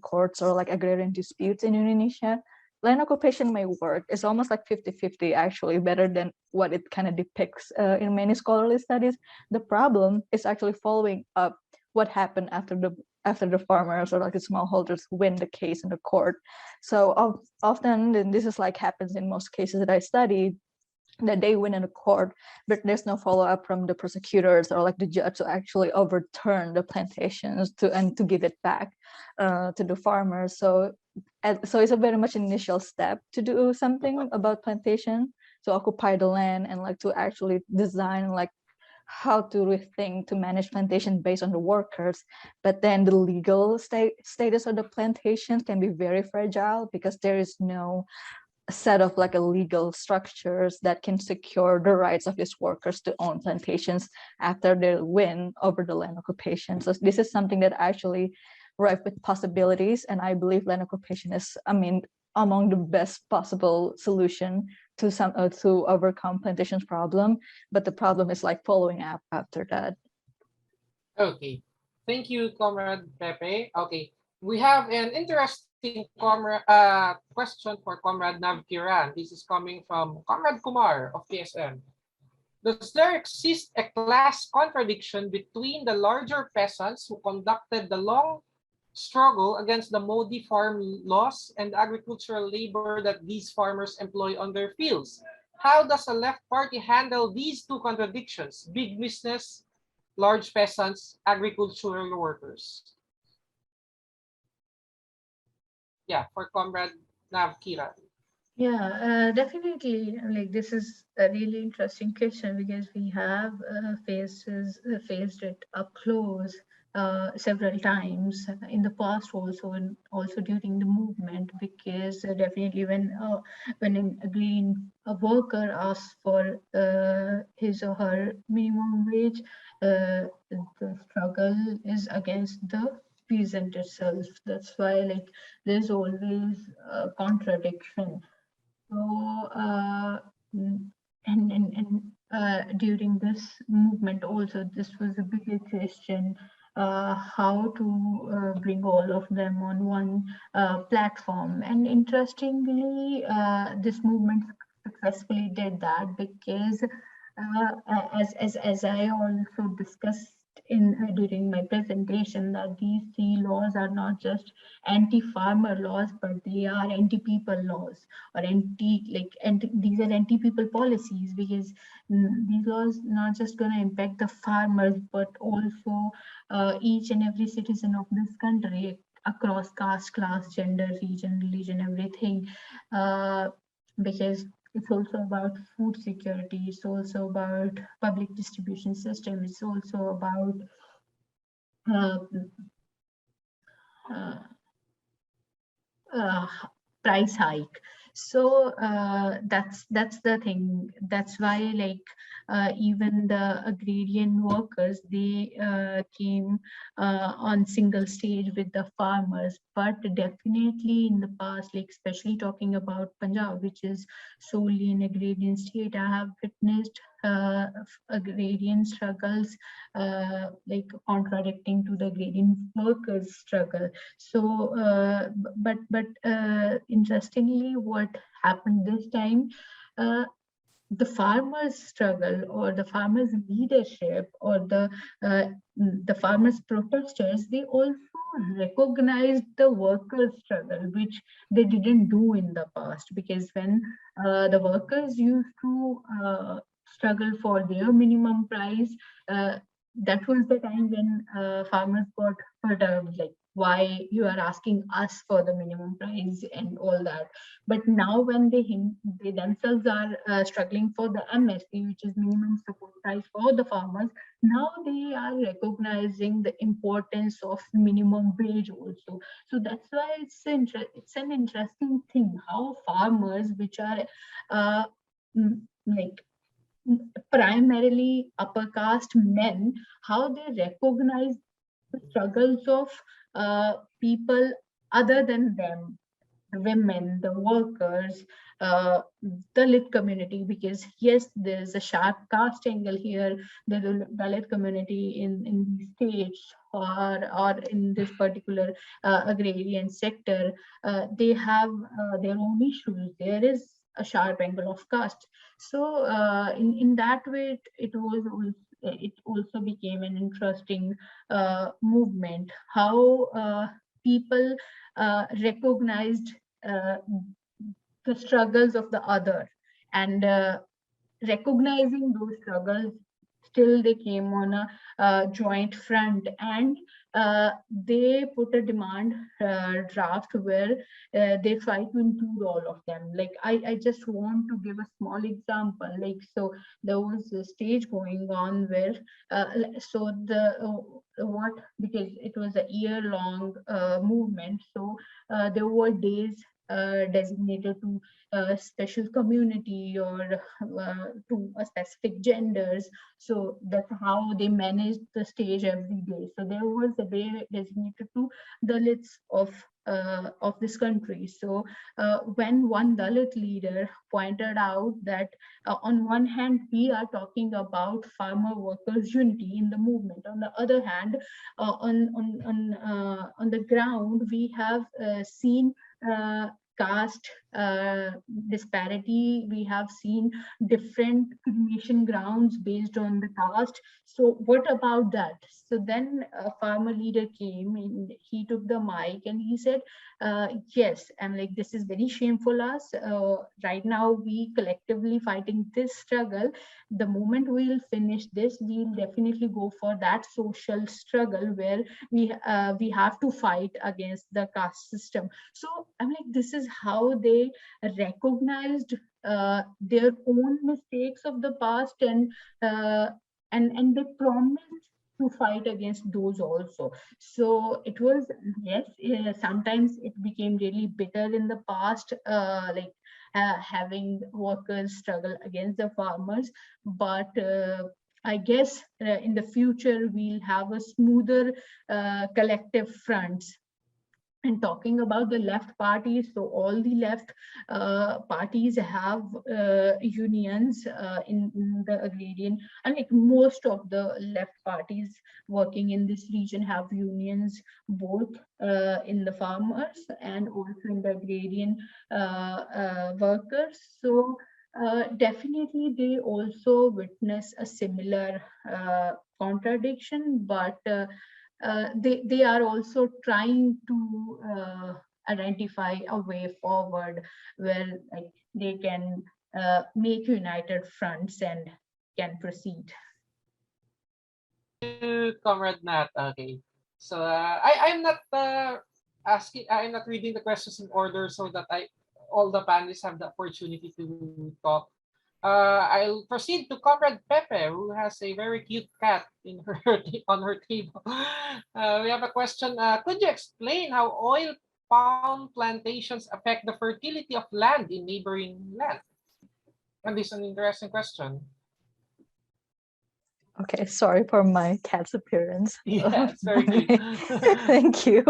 courts or like agrarian disputes in Indonesia. Land occupation may work. It's almost like 50-50 actually, better than what it kind of depicts in many scholarly studies. The problem is actually following up what happened after the farmers or like the smallholders win the case in the court. So often, and this is like happens in most cases that I studied, that they win in the court, but there's no follow-up from the prosecutors or like the judge to actually overturn the plantations and to give it back to the farmers. So it's a very much initial step to do something about plantation, to occupy the land and like to actually design like how to rethink to manage plantation based on the workers. But then the legal status of the plantations can be very fragile because there is no set of like a legal structures that can secure the rights of these workers to own plantations after their win over the land occupation. So this is something that actually ripe with possibilities, and I believe land occupation is, among the best possible solution to overcome plantations problem. But the problem is like following up after that. Okay, thank you, Comrade Pepe. Okay, we have an interesting question for Comrade Navkiran. This is coming from Comrade Kumar of PSM. Does there exist a class contradiction between the larger peasants who conducted the long struggle against the Modi farm laws and the agricultural labor that these farmers employ on their fields? How does the left party handle these two contradictions? Big business, large peasants, agricultural workers. Yeah, for Comrade Navkiran. Yeah, definitely. Like this is a really interesting question because we have faced it up close several times in the past, also, and also during the movement. Because definitely when an agrarian worker asks for his or her minimum wage, the struggle is against the peasant itself. That's why like there's always a contradiction. So, during this movement also, this was a bigger question, how to bring all of them on one platform. And interestingly, this movement successfully did that because as I also discussed in during my presentation, that these three laws are not just anti-farmer laws, but they are anti-people laws, or these are anti-people policies, because these laws not just going to impact the farmers, but also each and every citizen of this country across caste, class, gender, region, religion, everything, because it's also about food security. It's also about public distribution system. It's also about uh, uh, uh, price hike. So that's the thing. That's why, like, even the agrarian workers, they came on single stage with the farmers. But definitely in the past, like especially talking about Punjab, which is solely an agrarian state, I have witnessed agrarian struggles like contradicting to the agrarian workers struggle. So but interestingly, what happened this time, uh, the farmers struggle, or the farmers leadership, or the farmers protesters, they also recognized the workers struggle, which they didn't do in the past. Because when the workers used to struggle for their minimum price, that was the time when farmers got perturbed, like, why you are asking us for the minimum price and all that. But now when they themselves are struggling for the MSP, which is minimum support price for the farmers, now they are recognizing the importance of minimum wage also. So that's why it's an interesting thing how farmers, which are uh, like primarily upper caste men, how they recognize the struggles of people other than them, the women, the workers, Dalit community. Because yes, there's a sharp caste angle here. The Dalit community in these states, or in this particular agrarian sector, they have their own issues. There is a sharp angle of caste. So in that way, it also became an interesting movement. How people recognized uh, the struggles of the other, and recognizing those struggles, still they came on a joint front, and they put a demand draft where they try to include all of them. Like, I just want to give a small example. Like, so there was a stage going on where so the what because it was a year-long movement, so there were days designated to special community, or to a specific genders. So that's how they managed the stage every day. So there was a day designated to Dalits of this country. So when one Dalit leader pointed out that on one hand we are talking about farmer workers unity in the movement, on the other hand, on the ground we have seen caste disparity. We have seen different cremation grounds based on the caste. So what about that? So then a farmer leader came and he took the mic and he said, yes, I'm like, this is very shameful us. Right now we collectively fighting this struggle. The moment we'll finish this, we'll definitely go for that social struggle where we have to fight against the caste system. So I'm like, this is how they recognized their own mistakes of the past, and they promised to fight against those also. So it was, yes, sometimes it became really bitter in the past, like having workers struggle against the farmers. But I guess in the future we'll have a smoother collective fronts. And talking about the left parties, so all the left parties have unions in the agrarian, and like most of the left parties working in this region have unions, both in the farmers and also in the agrarian workers. So Definitely, they also witness a similar contradiction, but they are also trying to identify a way forward where like, they can make united fronts and can proceed. Comrade Nat. Okay. So I'm not I'm not reading the questions in order so that all the panelists have the opportunity to talk. I'll proceed to Comrade Pepe, who has a very cute cat in her on her table. We have a question. Could you explain how oil palm plantations affect the fertility of land in neighboring land? And this is an interesting question. Okay, sorry for my cat's appearance. Yeah, it's very cute. Thank you.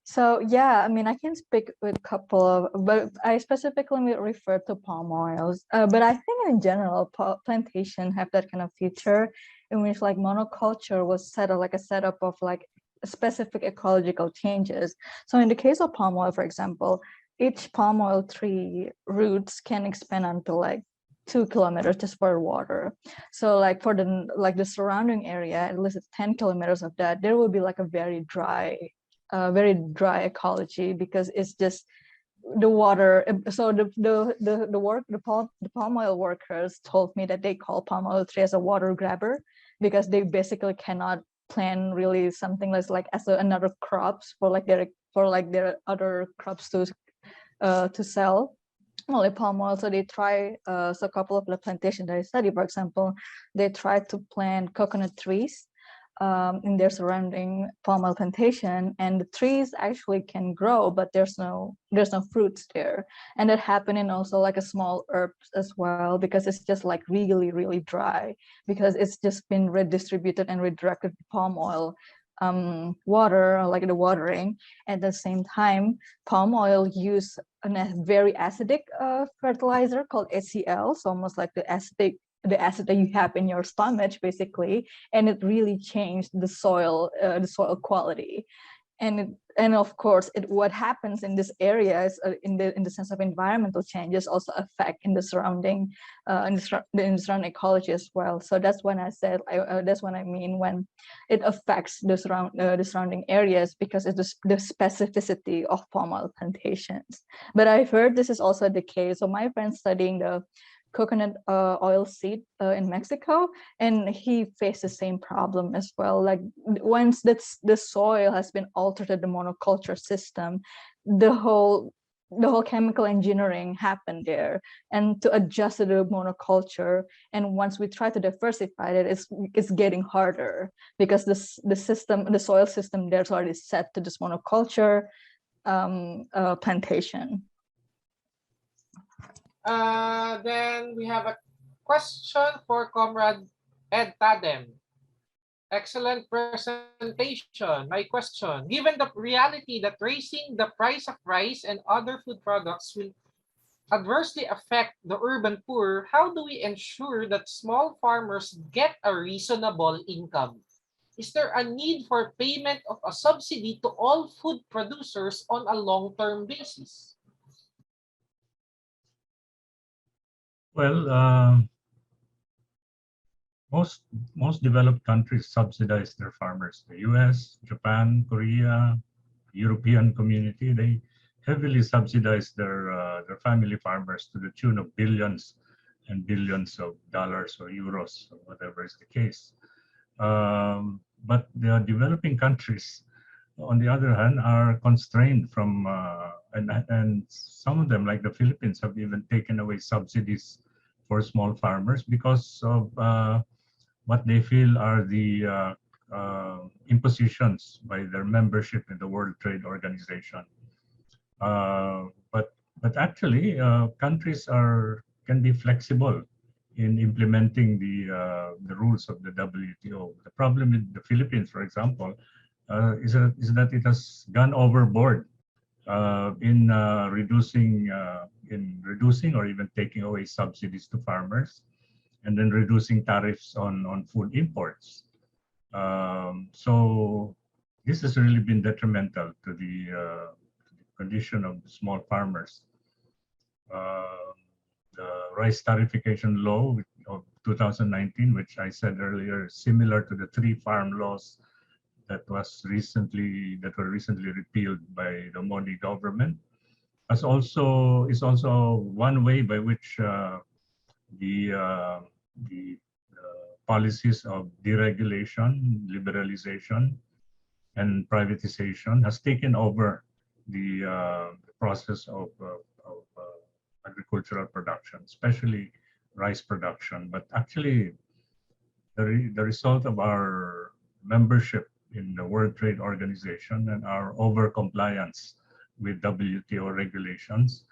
So yeah, I mean, I can speak with a couple of, but I specifically refer to palm oils. But I think in general, plantation have that kind of feature in which like monoculture was set up like a setup of like specific ecological changes. So in the case of palm oil, for example, each palm oil tree roots can expand until like 2 kilometers just for water. So like for the surrounding area, at least 10 kilometers of that, there will be like a very dry ecology because it's just the water. So the palm oil workers told me that they call palm oil tree as a water grabber because they basically cannot plant really something that's like as another crops for like their other crops to sell. Only palm oil. So they try, so a couple of the plantations that I study, for example, they try to plant coconut trees in their surrounding palm oil plantation, and the trees actually can grow, but there's no fruits there. And that happening also like a small herbs as well, because it's just like really, really dry, because it's just been redistributed and redirected to palm oil water, like the watering. At the same time, palm oil use a very acidic fertilizer called HCl, so almost like the acid that you have in your stomach, basically, and it really changed the soil quality. And of course, what happens in this area is in the sense of environmental changes also affect in the surrounding surrounding ecology as well. So that's when I said that's what I mean when it affects the surrounding areas, because it's the specificity of palm oil plantations. But I've heard this is also the case. So my friend studying the coconut oil seed in Mexico, and he faced the same problem as well. Like once the soil has been altered to the monoculture system, the whole chemical engineering happened there, and to adjust to the monoculture. And once we try to diversify it, it's getting harder because the soil system there's already set to this monoculture plantation. Then we have a question for Comrade Ed Tadem. Excellent presentation. My question, given the reality that raising the price of rice and other food products will adversely affect the urban poor, how do we ensure that small farmers get a reasonable income? Is there a need for payment of a subsidy to all food producers on a long-term basis? Well, most developed countries subsidize their farmers. The US, Japan, Korea, European community, they heavily subsidize their family farmers to the tune of billions and billions of dollars or euros or whatever is the case. But the developing countries, on the other hand, are constrained from, and some of them, like the Philippines, have even taken away subsidies for small farmers because of what they feel are the impositions by their membership in the World Trade Organization. But actually, countries can be flexible in implementing the rules of the WTO. The problem with the Philippines, for example, is that it has gone overboard in reducing or even taking away subsidies to farmers, and then reducing tariffs on food imports. So this has really been detrimental to the condition of the small farmers. rice tarification law of 2019, which I said earlier, is similar to the 3 farm laws that were recently repealed by the Modi government, is also one way by which the policies of deregulation, liberalization, and privatization has taken over the process of agricultural production, especially rice production. But actually, the result of our membership in the World Trade Organization and our over-compliance with WTO regulations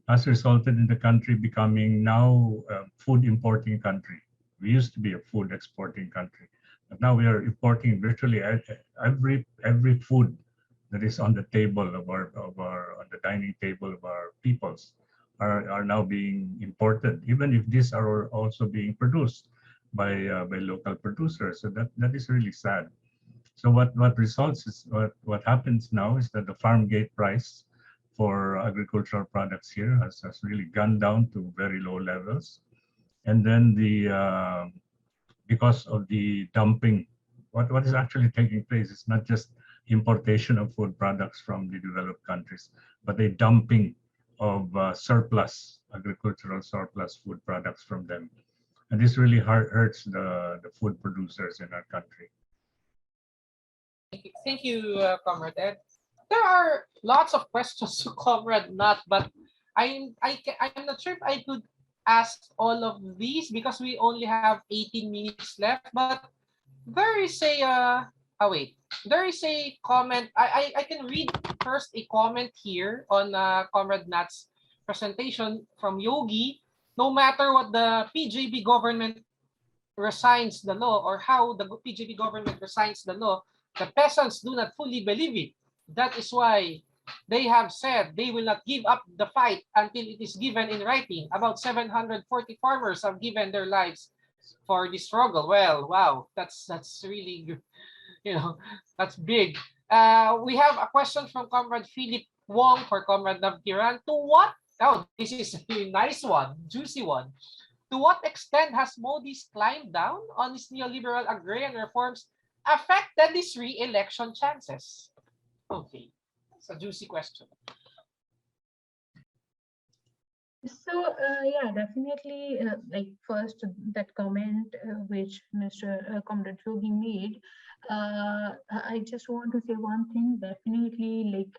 has resulted in the country becoming now a food importing country. We used to be a food exporting country, but now we are importing virtually every food that is on the table of our on the dining table of our peoples are now being imported, even if these are also being produced by local producers. So that is really sad. So what results is what happens now is that the farm gate price for agricultural products here has really gone down to very low levels. And then because of the dumping, what is actually taking place is not just importation of food products from the developed countries, but a dumping of agricultural surplus food products from them. And this really hurts the food producers in our country. Thank you, Comrade Ed. There are lots of questions to Comrade Nat, but I'm not sure if I could ask all of these because we only have 18 minutes left. But there is a there is a comment. I can read first a comment here on Comrade Nat's presentation from Yogi. No matter what the PJB government resigns the law or how the PJB government resigns the law, the peasants do not fully believe it. That is why they have said they will not give up the fight until it is given in writing. About 740 farmers have given their lives for this struggle. Well, wow, that's really good. That's big. We have a question from Comrade Philip Wong for Comrade Navkiran. To what? Oh, this is a nice one, juicy one. To what extent has Modi's climb down on his neoliberal agrarian reforms affected his re-election chances? Okay, it's a juicy question. So yeah, definitely. Like first, that comment which Mr. Comrade Yogi made, I just want to say one thing. Definitely, like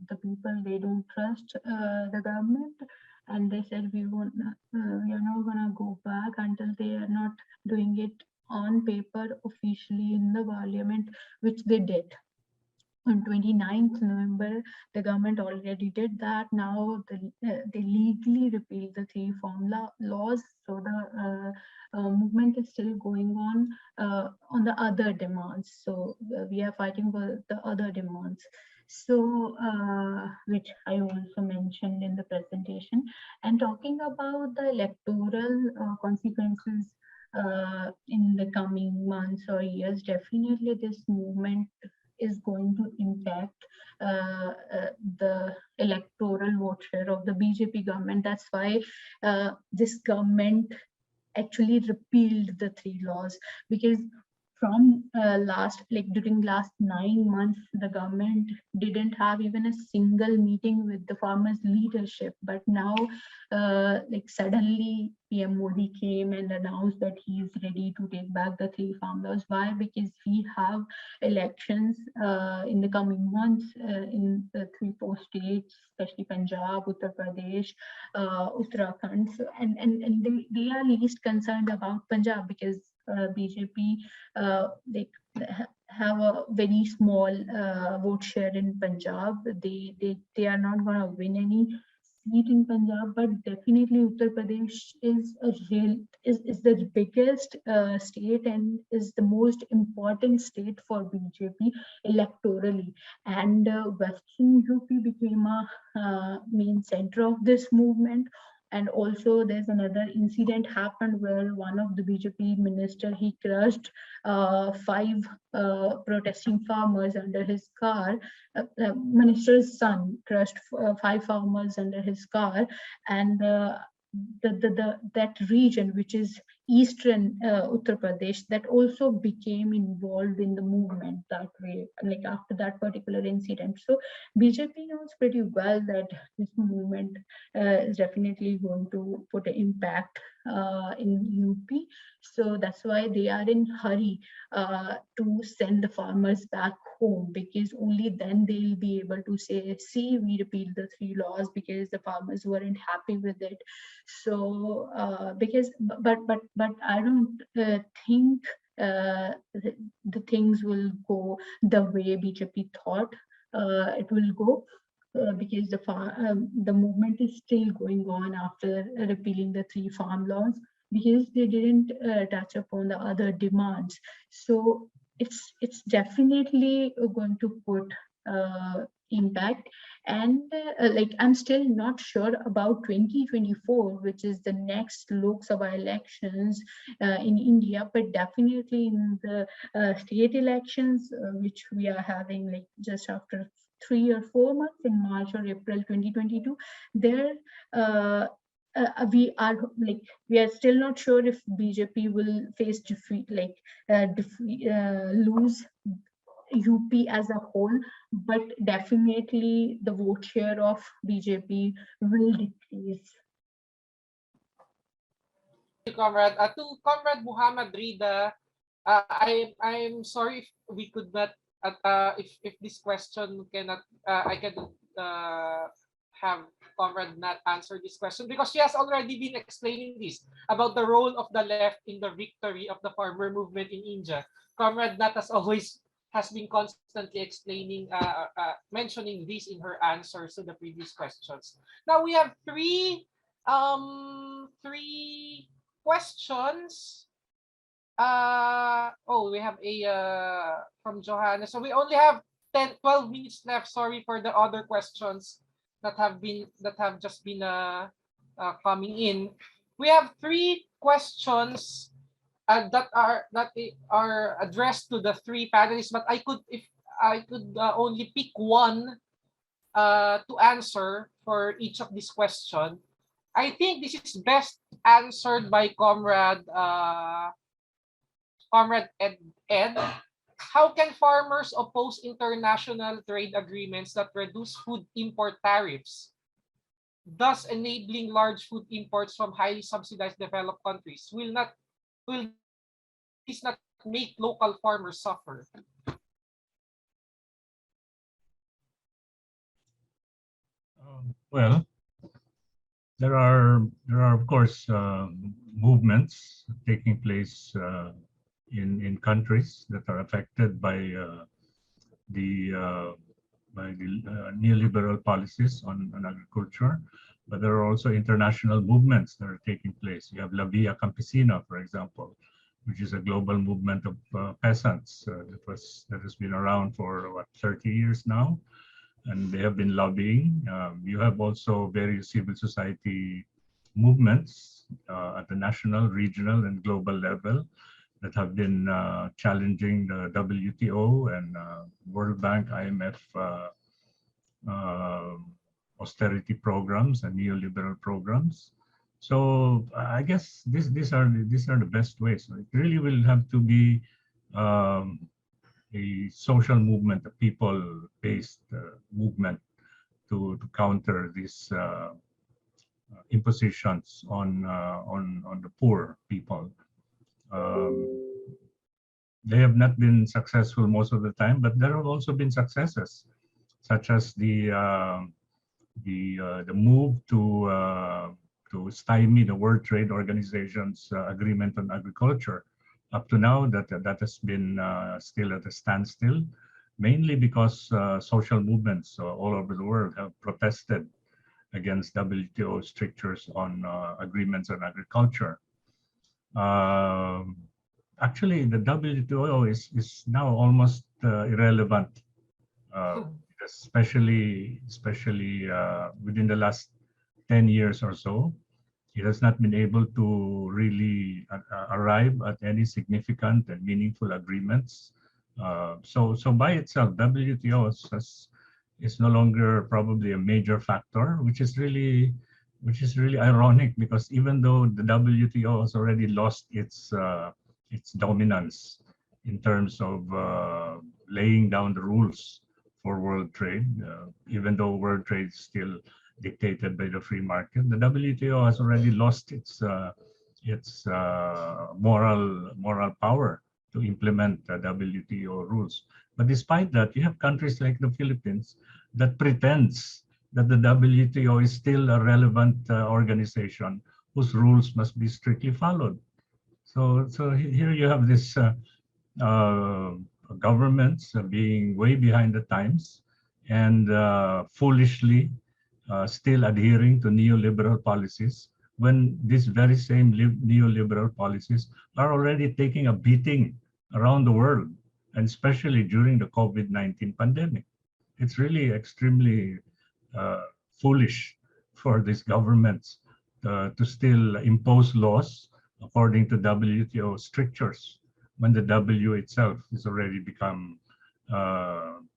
the people, they don't trust the government, and they said we are not gonna go back until they are not doing it on paper officially in the parliament, which they did. On 29th November, the government already did that. Now they legally repealed the 3 farm laws. So the movement is still going on the other demands. So we are fighting for the other demands. So which I also mentioned in the presentation. And talking about the electoral consequences in the coming months or years, definitely this movement is going to impact the electoral vote share of the BJP government. That's why this government actually repealed the 3 laws, because from during last 9 months, the government didn't have even a single meeting with the farmers' leadership. But now, suddenly, PM Modi came and announced that he is ready to take back the 3 farm laws. Why? Because we have elections in the coming months in the 3-4 states, especially Punjab, Uttar Pradesh, Uttarakhand. So, and they are least concerned about Punjab because BJP they have a very small vote share in Punjab. They are not going to win any seat in Punjab, but definitely Uttar Pradesh is the biggest state and is the most important state for BJP electorally. And Western UP became a main center of this movement. And also there's another incident happened where one of the BJP minister, he crushed 5 protesting farmers under his car. Minister's son crushed 5 farmers under his car, and that region, which is eastern Uttar Pradesh, that also became involved in the movement that way, like after that particular incident. So BJP knows pretty well that this movement is definitely going to put an impact in UP. So that's why they are in hurry to send the farmers back home, because only then they'll be able to say, see, we repealed the 3 laws because the farmers weren't happy with it. So because but I don't think the things will go the way BJP thought it will go. Because the movement is still going on after repealing the 3 farm laws, because they didn't touch upon the other demands. So it's definitely going to put impact. And like, I'm still not sure about 2024, which is the next Lok Sabha elections in India, but definitely in the state elections, which we are having like just after 3 or 4 months, in March or April 2022, there we are still not sure if BJP will face defeat, like lose UP as a whole, but definitely the vote share of BJP will decrease. Comrade. To Comrade Muhammad Rida, I'm sorry if we could not, if this question cannot, I cannot have Comrade not answer this question, because she has already been explaining this about the role of the left in the victory of the farmer movement in India. Comrade Nat has been constantly explaining, mentioning this in her answers to the previous questions. Now we have three questions. We have a from Johanna. So we only have 12 minutes left. Sorry for the other questions that have just been coming in. We have 3 questions that are addressed to the 3 panelists, but I could only pick one to answer for each of these questions. I think this is best answered by Comrade Ed. How can farmers oppose international trade agreements that reduce food import tariffs, thus enabling large food imports from highly subsidized developed countries? Will this not make local farmers suffer? Well, there are of course movements taking place in countries that are affected by the neoliberal policies on agriculture, but there are also international movements that are taking place. You have La Via Campesina, for example, which is a global movement of peasants that has been around for 30 years now, and they have been lobbying. You have also various civil society movements at the national, regional, and global level that have been challenging the WTO and World Bank, IMF austerity programs and neoliberal programs. So I guess these are the best ways. So it really will have to be a social movement, a people-based movement to counter these impositions on the poor people. They have not been successful most of the time, but there have also been successes, such as the move to stymie the World Trade Organization's agreement on agriculture. Up to now, that has been still at a standstill, mainly because social movements all over the world have protested against WTO strictures on agreements on agriculture. Actually, the WTO is now almost irrelevant, especially within the last 10 years or so. It has not been able to really arrive at any significant and meaningful agreements. So by itself, WTO is no longer probably a major factor, which is really which is really ironic because even though the WTO has already lost its dominance in terms of laying down the rules for world trade, even though world trade is still dictated by the free market, the WTO has already lost its moral power to implement the WTO rules. But despite that, you have countries like the Philippines that pretends that the WTO is still a relevant organization whose rules must be strictly followed. So here you have this governments being way behind the times and foolishly still adhering to neoliberal policies when these very same neoliberal policies are already taking a beating around the world, and especially during the COVID-19 pandemic. It's really extremely foolish for these governments to still impose laws according to WTO strictures when the W itself has already become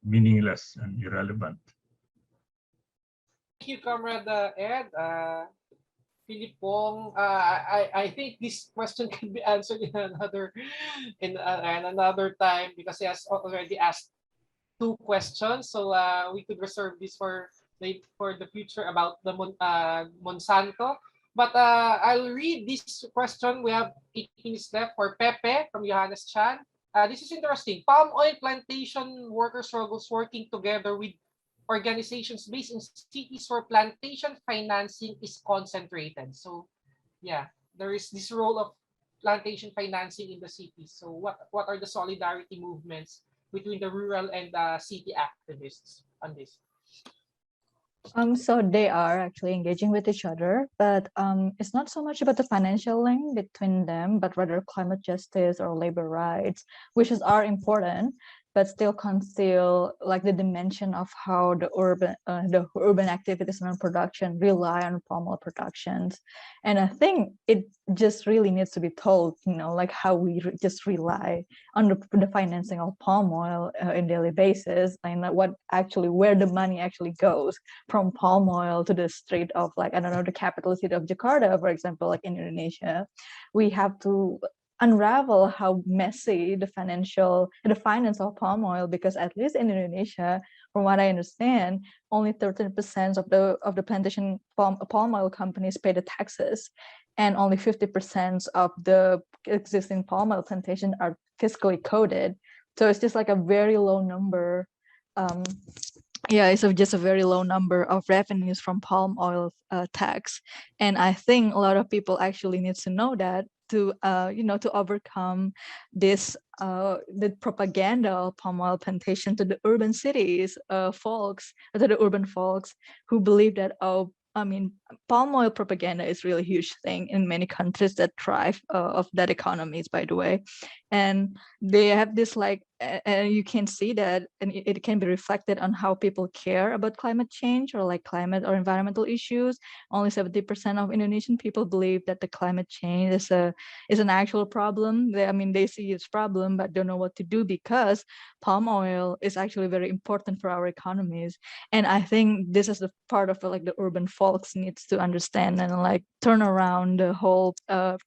meaningless and irrelevant. Thank you, Comrade Ed. Philipong, I think this question can be answered in another time because he has already asked 2 questions. So we could reserve this for the future about the Monsanto. But I'll read this question. We have 8 minutes left for Pepe from Johannes Chan. This is interesting. Palm oil plantation workers struggles working together with organizations based in cities where plantation financing is concentrated. So yeah, there is this role of plantation financing in the cities. So what are the solidarity movements between the rural and the city activists on this? So they are actually engaging with each other, but it's not so much about the financial link between them, but rather climate justice or labor rights, which are important, but still conceal like the dimension of how the urban activities and production rely on palm oil productions. And I think it just really needs to be told, like how we just rely on the financing of palm oil in daily basis, and where the money actually goes from palm oil to the street of, like, I don't know, the capital city of Jakarta, for example, like in Indonesia. We have to unravel how messy the finance of palm oil, because at least in Indonesia, from what I understand, only 13% of the plantation palm oil companies pay the taxes, and only 50% of the existing palm oil plantation are fiscally coded. So it's just like a very low number. It's just a very low number of revenues from palm oil tax, and I think a lot of people actually need to know that to overcome this the propaganda of palm oil plantation to the urban cities to the urban folks who believe that, palm oil propaganda is really a huge thing in many countries that thrive of that economies, by the way, and they have this and you can see that, and it can be reflected on how people care about climate change or like climate or environmental issues. Only 70% of Indonesian people believe that the climate change is an actual problem. They see it's problem but don't know what to do, because palm oil is actually very important for our economies. And I think this is the part of the urban folks needs to understand and turn around the whole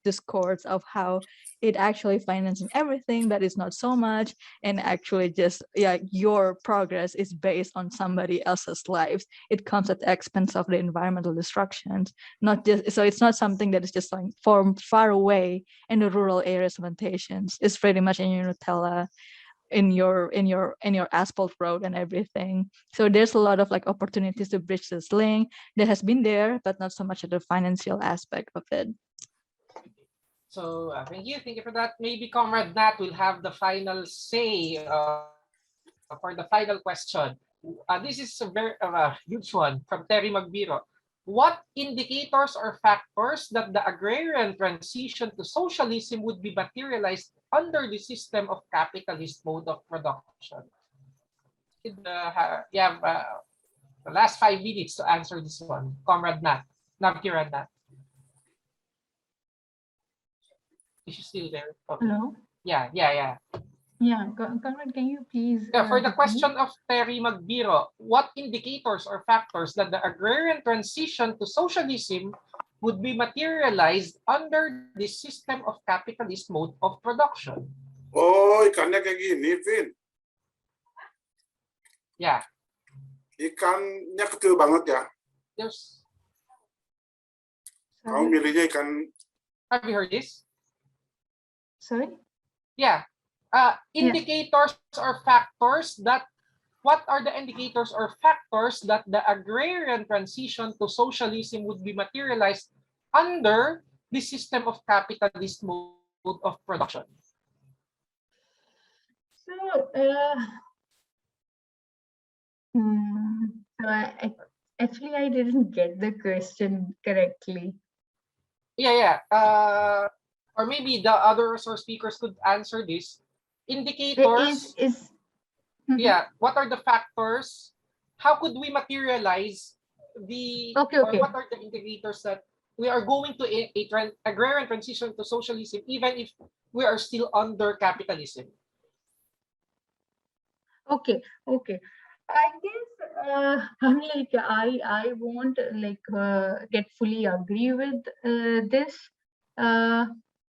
discourse of how it actually financing everything, but it's not so much, and actually just your progress is based on somebody else's lives. It comes at the expense of the environmental destructions, so it's not something that is just from far away in the rural areas of plantations. It's pretty much in your Nutella, in your asphalt road and everything. So there's a lot of opportunities to bridge this link that has been there, but not so much at the financial aspect of it. So thank you for that. Maybe Comrade Nat will have the final say for the final question. This is a very huge one from Terry Magbiro. What indicators or factors that the agrarian transition to socialism would be materialized under the system of capitalist mode of production? You have the last 5 minutes to answer this one, Comrade Nat. Navkiran Nat. Is she still there? Okay. Hello? Yeah. Yeah, Conrad, can you please Yeah, for the repeat? question of Terry Magbiro, what indicators or factors that the agrarian transition to socialism would be materialized under the system of capitalist mode of production? Oh, ikannya kayak gini, Vin. Yeah, Ikannya kecil banget ya. there's. Kamu Sorry, milihnya ikan. Have you heard this? sorry. Yeah. Indicators or factors that. What are the indicators or factors that the agrarian transition to socialism would be materialized under the system of capitalist mode of production? So, so actually, I didn't get the question correctly. Yeah. Or maybe the other source speakers could answer this. Indicators. Yeah. What are the factors? How could we materialize the? Okay. Or what are the indicators that we are going to agrarian transition to socialism, even if we are still under capitalism? Okay. I guess I won't get fully agree with this.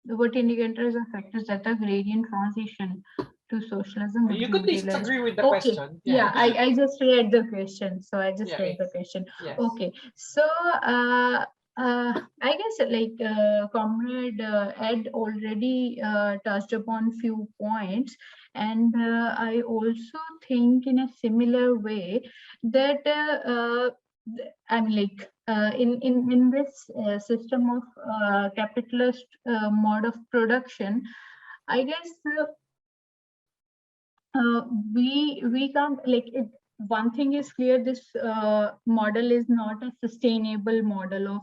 What indicators or factors that the gradient transition to socialism would You be could realized? disagree with the Okay. question. Yeah, I just read the question, so I just read the question. Yes. Okay, so I guess Comrade Ed already touched upon few points, and I also think in a similar way that in this system of capitalist mode of production, I guess we can't one thing is clear, this model is not a sustainable model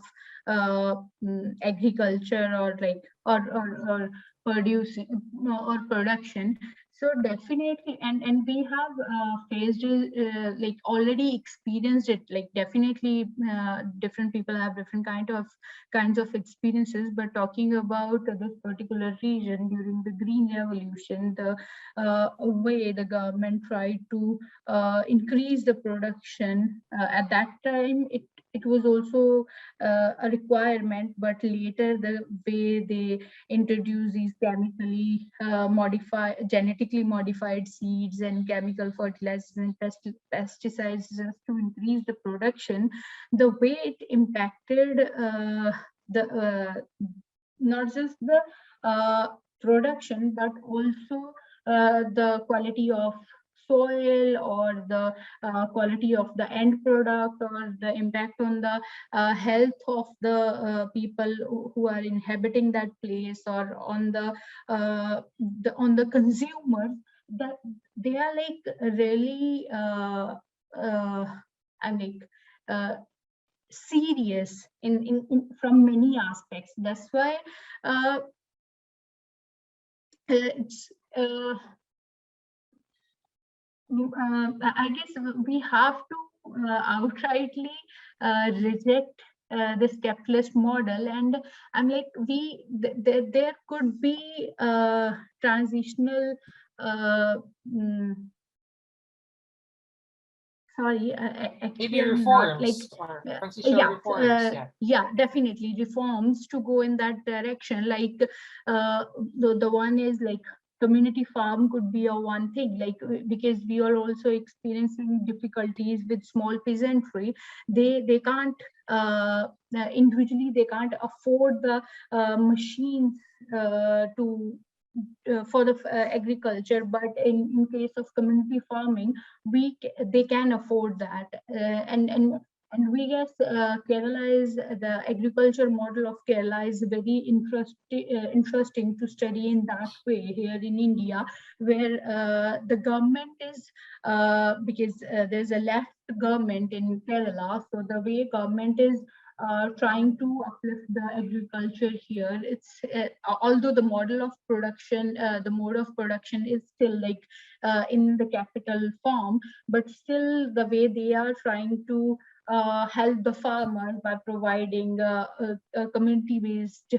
of agriculture or producing or production. So definitely, and we have faced it, already experienced it. Definitely, different people have different kinds of experiences. But talking about this particular region during the Green Revolution, the way the government tried to increase the production. At that time, it was also a requirement, but later the way they introduce these genetically modified seeds and chemical fertilizers and pesticides just to increase the production, the way it impacted not just the production, but also the quality of soil or the quality of the end product, or the impact on the health of the people who are inhabiting that place, or on the consumer, that they are really serious in from many aspects. That's why it's I guess we have to outrightly reject this capitalist model, and I'm there could be transitional sorry, actually Maybe I'm not reforms or transitional reforms. Yeah, definitely reforms to go in that direction. The one is community farm could be a one thing, because we are also experiencing difficulties with small peasantry. They can't individually, they can't afford the machines for the agriculture, but in case of community farming, they can afford that, and we guess Kerala is the agriculture model of Kerala is very interesting to study in that way here in India, where the government is because there's a left government in Kerala, so the way government is trying to uplift the agriculture here. It's although the model of production, the mode of production is still in the capital form, but still the way they are trying to help the farmer by providing community-based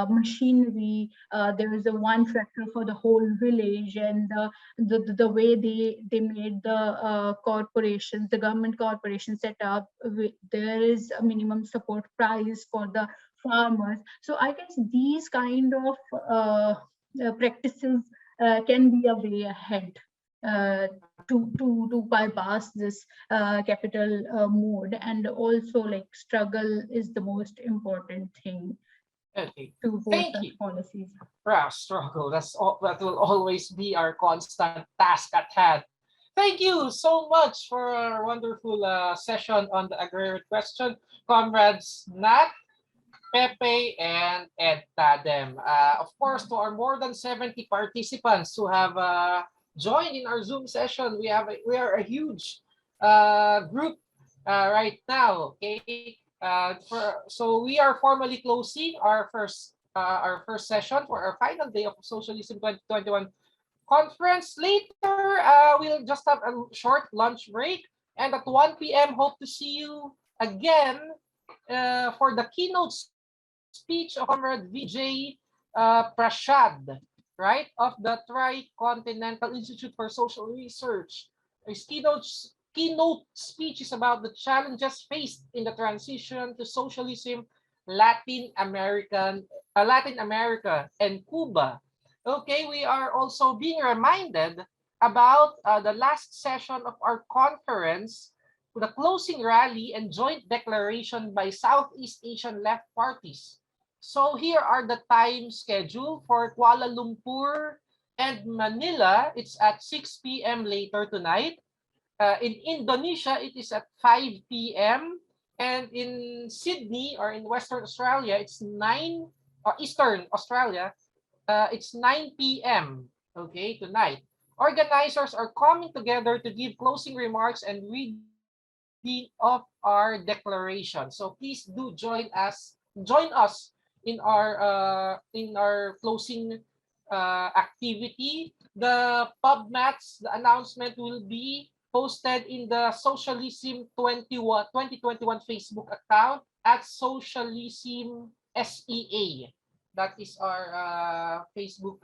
machinery. There is a one tractor for the whole village, and the way they made the corporations, the government corporation set up, there is a minimum support price for the farmers. So I guess these kind of practices can be a way ahead to bypass this capital mode, and also like struggle is the most important thing Okay. to vote Thank such you. policies. Struggle. That will always be our constant task at hand. Thank you so much for our wonderful session on the agrarian question, comrades Nat, Pepe, and Ed Tadem. Of course, to our more than 70 participants who have joined in our Zoom session, we are a huge group right now. Okay, so we are formally closing our first session for our final day of Socialism 2021 conference. Later, we'll just have a short lunch break, and at 1 p.m. hope to see you again for the keynote speech of Comrade Vijay Prashad, right, of the Tri-Continental Institute for Social Research. His keynote speech is about the challenges faced in the transition to socialism, Latin America, and Cuba. Okay, we are also being reminded about the last session of our conference, the closing rally and joint declaration by Southeast Asian left parties. So here are the time schedule for Kuala Lumpur and Manila. It's at 6 p.m. later tonight. In Indonesia, it is at 5 p.m. And in Sydney or in Western Australia, it's 9, or Eastern Australia, it's 9 p.m. Okay, tonight. Organizers are coming together to give closing remarks and reading of our declaration. So please do join us in our closing activity. The PubMats, the announcement will be posted in the Socialism 2021 Facebook account at Socialism SEA. That is our Facebook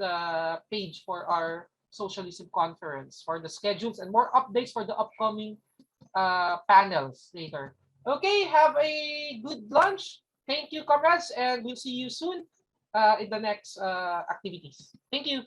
page for our Socialism conference, for the schedules and more updates for the upcoming panels later. Okay, have a good lunch. Thank you, comrades, and we'll see you soon in the next activities. Thank you.